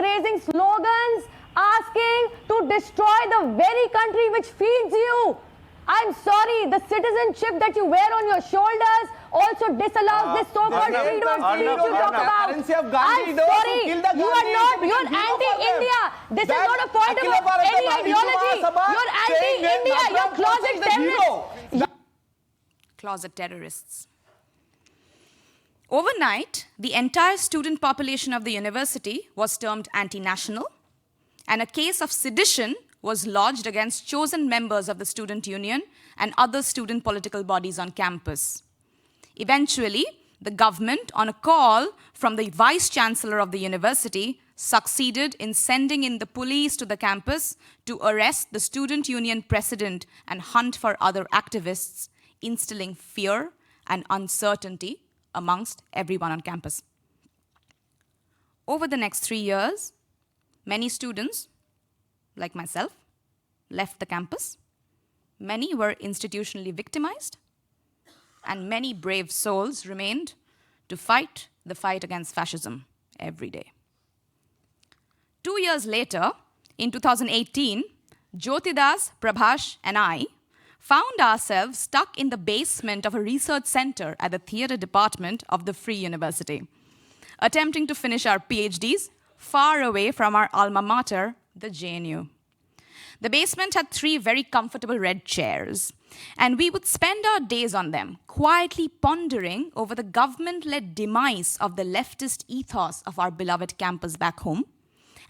raising slogans, asking to destroy the very country which feeds you. I'm sorry, the citizenship that you wear on your shoulders also disallows this so-called freedom of speech you talk about. I'm sorry, you are not, you're anti-India. This is not a point of any ideology. You're anti-India, you're closet terrorists. Closet terrorists. Overnight, the entire student population of the university was termed anti-national, and a case of sedition was lodged against chosen members of the student union and other student political bodies on campus. Eventually, the government, on a call from the vice-chancellor of the university, succeeded in sending in the police to the campus to arrest the student union president and hunt for other activists, instilling fear and uncertainty amongst everyone on campus. Over the next 3 years, many students, like myself, left the campus. Many were institutionally victimized, and many brave souls remained to fight the fight against fascism every day. 2 years later, in 2018, Jyotidas, Prabhash, and I found ourselves stuck in the basement of a research center at the theater department of the Free University, attempting to finish our PhDs far away from our alma mater, the JNU. The basement had 3 very comfortable red chairs, and we would spend our days on them, quietly pondering over the government-led demise of the leftist ethos of our beloved campus back home,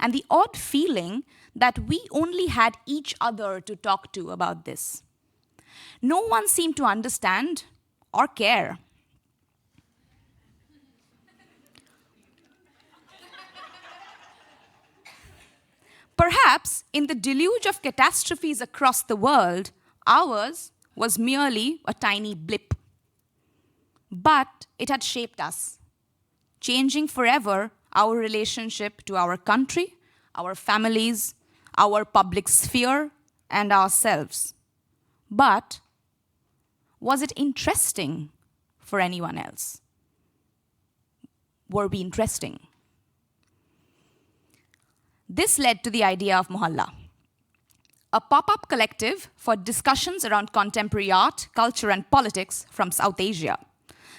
and the odd feeling that we only had each other to talk to about this. No one seemed to understand or care. Perhaps in the deluge of catastrophes across the world, ours was merely a tiny blip. But it had shaped us, changing forever our relationship to our country, our families, our public sphere, and ourselves. But was it interesting for anyone else? Were we interesting? This led to the idea of Mohalla, a pop-up collective for discussions around contemporary art, culture, and politics from South Asia.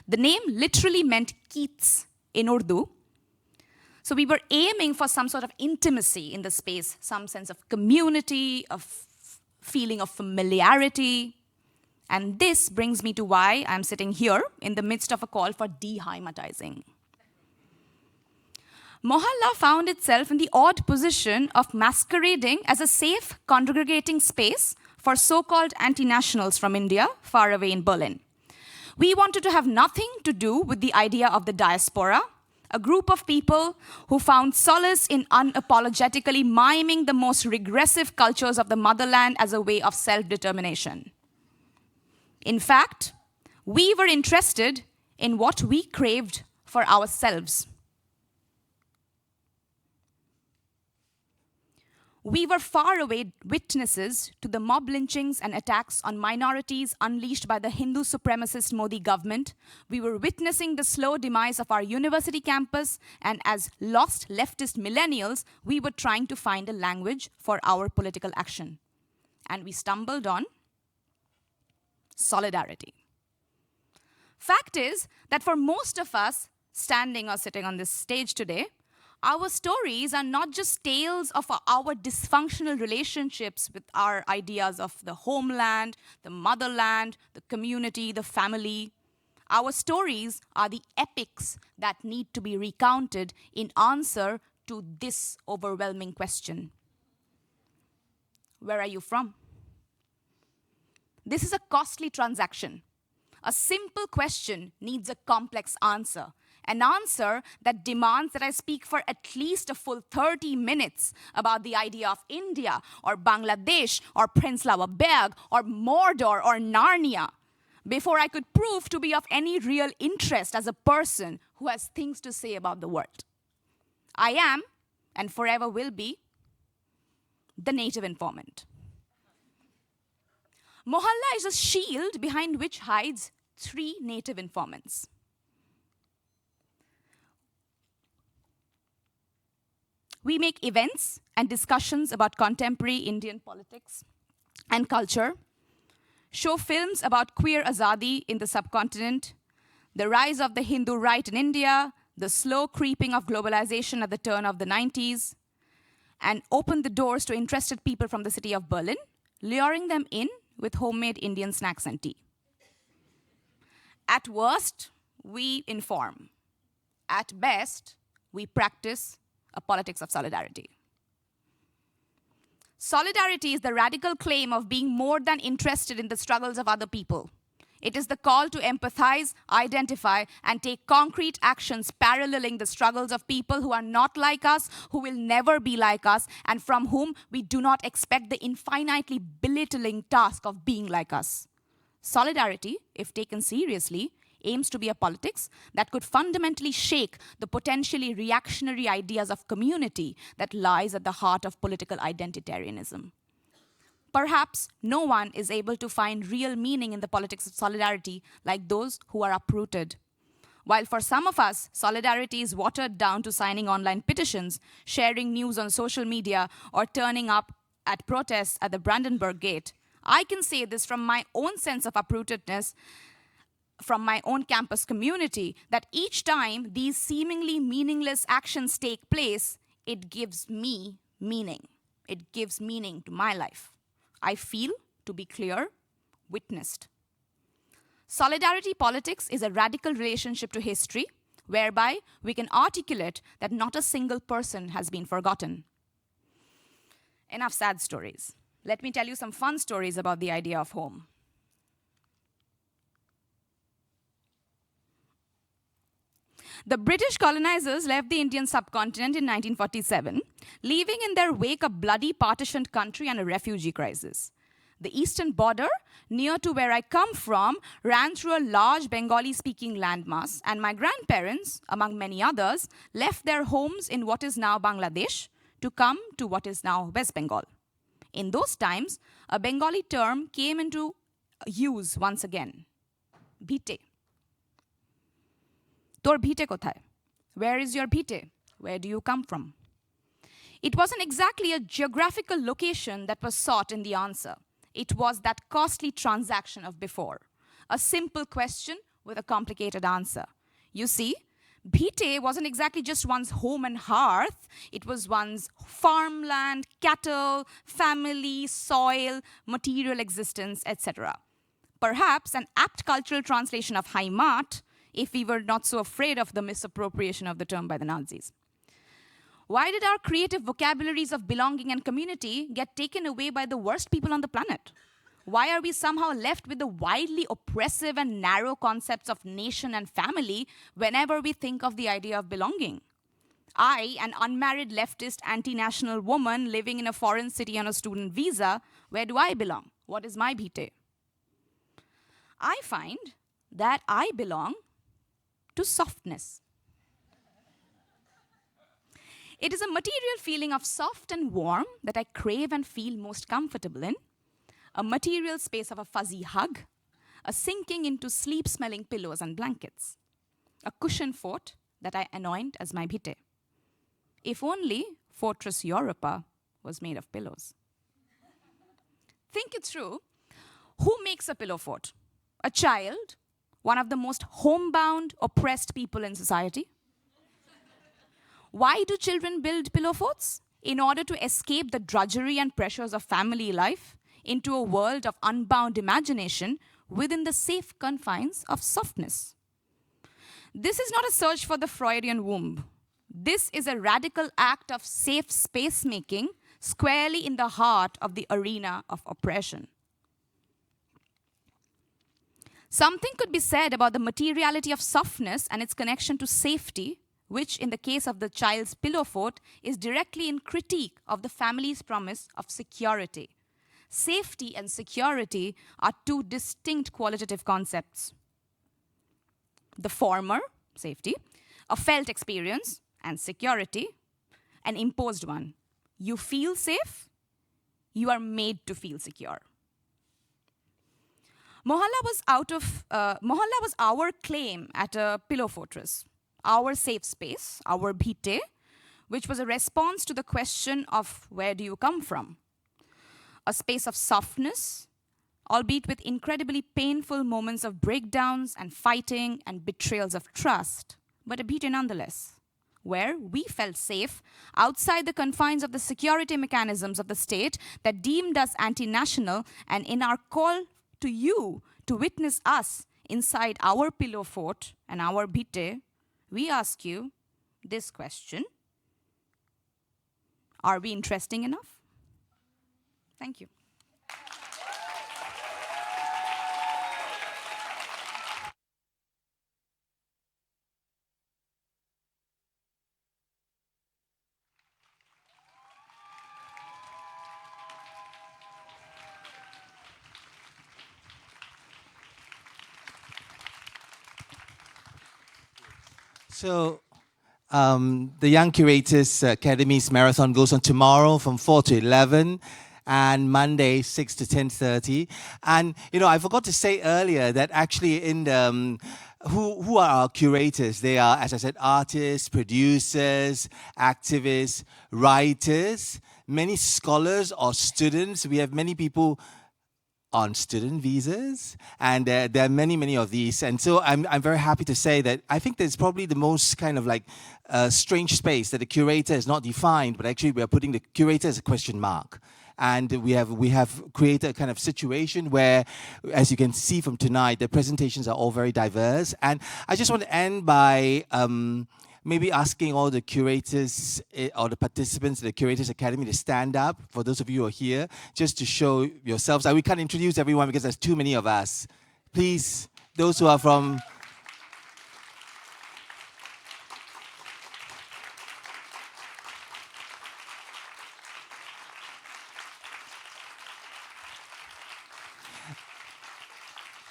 The name literally meant Keats in Urdu. So we were aiming for some sort of intimacy in the space, some sense of community, of feeling of familiarity. And this brings me to why I'm sitting here in the midst of a call for dehymatizing. Mohalla found itself in the odd position of masquerading as a safe, congregating space for so-called anti-nationals from India, far away in Berlin. We wanted to have nothing to do with the idea of the diaspora, a group of people who found solace in unapologetically miming the most regressive cultures of the motherland as a way of self-determination. In fact, we were interested in what we craved for ourselves. We were far away witnesses to the mob lynchings and attacks on minorities unleashed by the Hindu supremacist Modi government. We were witnessing the slow demise of our university campus, and as lost leftist millennials, we were trying to find a language for our political action. And we stumbled on solidarity. Fact is that for most of us standing or sitting on this stage today, our stories are not just tales of our dysfunctional relationships with our ideas of the homeland, the motherland, the community, the family. Our stories are the epics that need to be recounted in answer to this overwhelming question. Where are you from? This is a costly transaction. A simple question needs a complex answer. An answer that demands that I speak for at least a full 30 minutes about the idea of India, or Bangladesh, or Prince Berg, or Mordor, or Narnia, before I could prove to be of any real interest as a person who has things to say about the world. I am, and forever will be, the native informant. Mohalla is a shield behind which hides 3 native informants. We make events and discussions about contemporary Indian politics and culture, show films about queer azadi in the subcontinent, the rise of the Hindu right in India, the slow creeping of globalization at the turn of the 90s, and open the doors to interested people from the city of Berlin, luring them in with homemade Indian snacks and tea. At worst, we inform. At best, we practice a politics of solidarity. Solidarity is the radical claim of being more than interested in the struggles of other people. It is the call to empathize, identify, and take concrete actions paralleling the struggles of people who are not like us, who will never be like us, and from whom we do not expect the infinitely belittling task of being like us. Solidarity, if taken seriously, aims to be a politics that could fundamentally shake the potentially reactionary ideas of community that lies at the heart of political identitarianism. Perhaps no one is able to find real meaning in the politics of solidarity like those who are uprooted. While for some of us, solidarity is watered down to signing online petitions, sharing news on social media, or turning up at protests at the Brandenburg Gate, I can say this from my own sense of uprootedness, from my own campus community, that each time these seemingly meaningless actions take place, it gives me meaning. It gives meaning to my life. I feel, to be clear, witnessed. Solidarity politics is a radical relationship to history, whereby we can articulate that not a single person has been forgotten. Enough sad stories. Let me tell you some fun stories about the idea of home. The British colonizers left the Indian subcontinent in 1947, leaving in their wake a bloody partitioned country and a refugee crisis. The eastern border, near to where I come from, ran through a large Bengali-speaking landmass, and my grandparents, among many others, left their homes in what is now Bangladesh to come to what is now West Bengal. In those times, a Bengali term came into use once again, bhite. Tor bhite kothay? Where is your bhite? Where do you come from? It wasn't exactly a geographical location that was sought in the answer. It was that costly transaction of before, a simple question with a complicated answer. You see, bhite wasn't exactly just one's home and hearth. It was one's farmland, cattle, family, soil, material existence, etc. Perhaps an apt cultural translation of Heimat, if we were not so afraid of the misappropriation of the term by the Nazis. Why did our creative vocabularies of belonging and community get taken away by the worst people on the planet? Why are we somehow left with the wildly oppressive and narrow concepts of nation and family whenever we think of the idea of belonging? I, an unmarried leftist anti-national woman living in a foreign city on a student visa, where do I belong? What is my bhite? I find that I belong to softness. It is a material feeling of soft and warm that I crave and feel most comfortable in, a material space of a fuzzy hug, a sinking into sleep-smelling pillows and blankets, a cushion fort that I anoint as my bhite. If only Fortress Europa was made of pillows. Think it through. Who makes a pillow fort? A child, one of the most homebound, oppressed people in society. Why do children build pillow forts? In order to escape the drudgery and pressures of family life into a world of unbound imagination within the safe confines of softness. This is not a search for the Freudian womb. This is a radical act of safe space making squarely in the heart of the arena of oppression. Something could be said about the materiality of softness and its connection to safety, which in the case of the child's pillow fort is directly in critique of the family's promise of security. Safety and security are two distinct qualitative concepts. The former, safety, a felt experience, and security, an imposed one. You feel safe, you are made to feel secure. Mohalla was our claim at a pillow fortress, our safe space, our bhite, which was a response to the question of where do you come from? A space of softness, albeit with incredibly painful moments of breakdowns and fighting and betrayals of trust, but a bhite nonetheless, where we felt safe outside the confines of the security mechanisms of the state that deemed us anti-national, and in our call to you to witness us inside our pillow fort and our bhite, we ask you this question: are we interesting enough? Thank you. So, the Young Curators Academy's marathon goes on tomorrow from 4 to 11 and Monday 6 to 10:30. And, you know, I forgot to say earlier that actually in the, who are our curators? They are, as I said, artists, producers, activists, writers, many scholars or students. We have many people on student visas, and there are many of these. And so I'm very happy to say that I think there's probably the most kind of like strange space that the curator is not defined, but actually we are putting the curator as a question mark. And we have created a kind of situation where, as you can see from tonight, the presentations are all very diverse. And I just want to end by maybe asking all the curators or the participants in the Curators Academy to stand up, for those of you who are here, just to show yourselves. We can't introduce everyone because there's too many of us. Please, those who are from...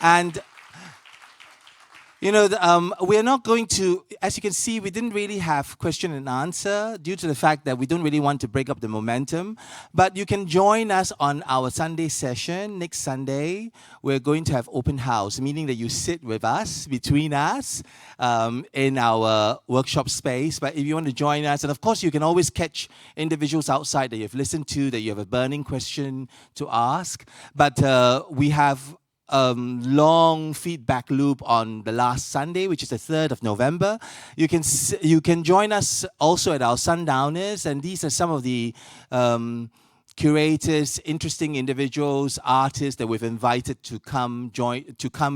And you know, we are not going to, as you can see, we didn't really have question and answer due to the fact that we don't really want to break up the momentum. But you can join us on our Sunday session. Next Sunday, we're going to have open house, meaning that you sit with us, between us, in our workshop space. But if you want to join us, and of course, you can always catch individuals outside that you've listened to, that you have a burning question to ask. But we have long feedback loop on the last Sunday, which is the 3rd of November. You can join us also at our Sundowners, and these are some of the curators, interesting individuals, artists that we've invited to come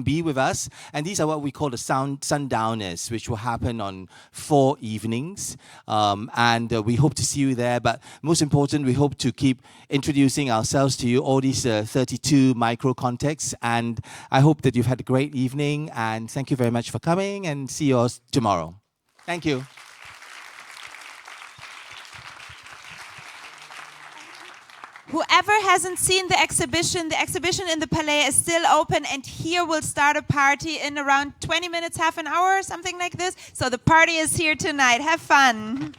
be with us. And these are what we call the Sundowners, which will happen on 4 evenings. We hope to see you there. But most important, we hope to keep introducing ourselves to you, all these 32 micro contexts. And I hope that you've had a great evening. And thank you very much for coming, and see you all tomorrow. Thank you. Whoever hasn't seen the exhibition in the Palais is still open, and here we'll start a party in around 20 minutes, half an hour, something like this. So the party is here tonight. Have fun.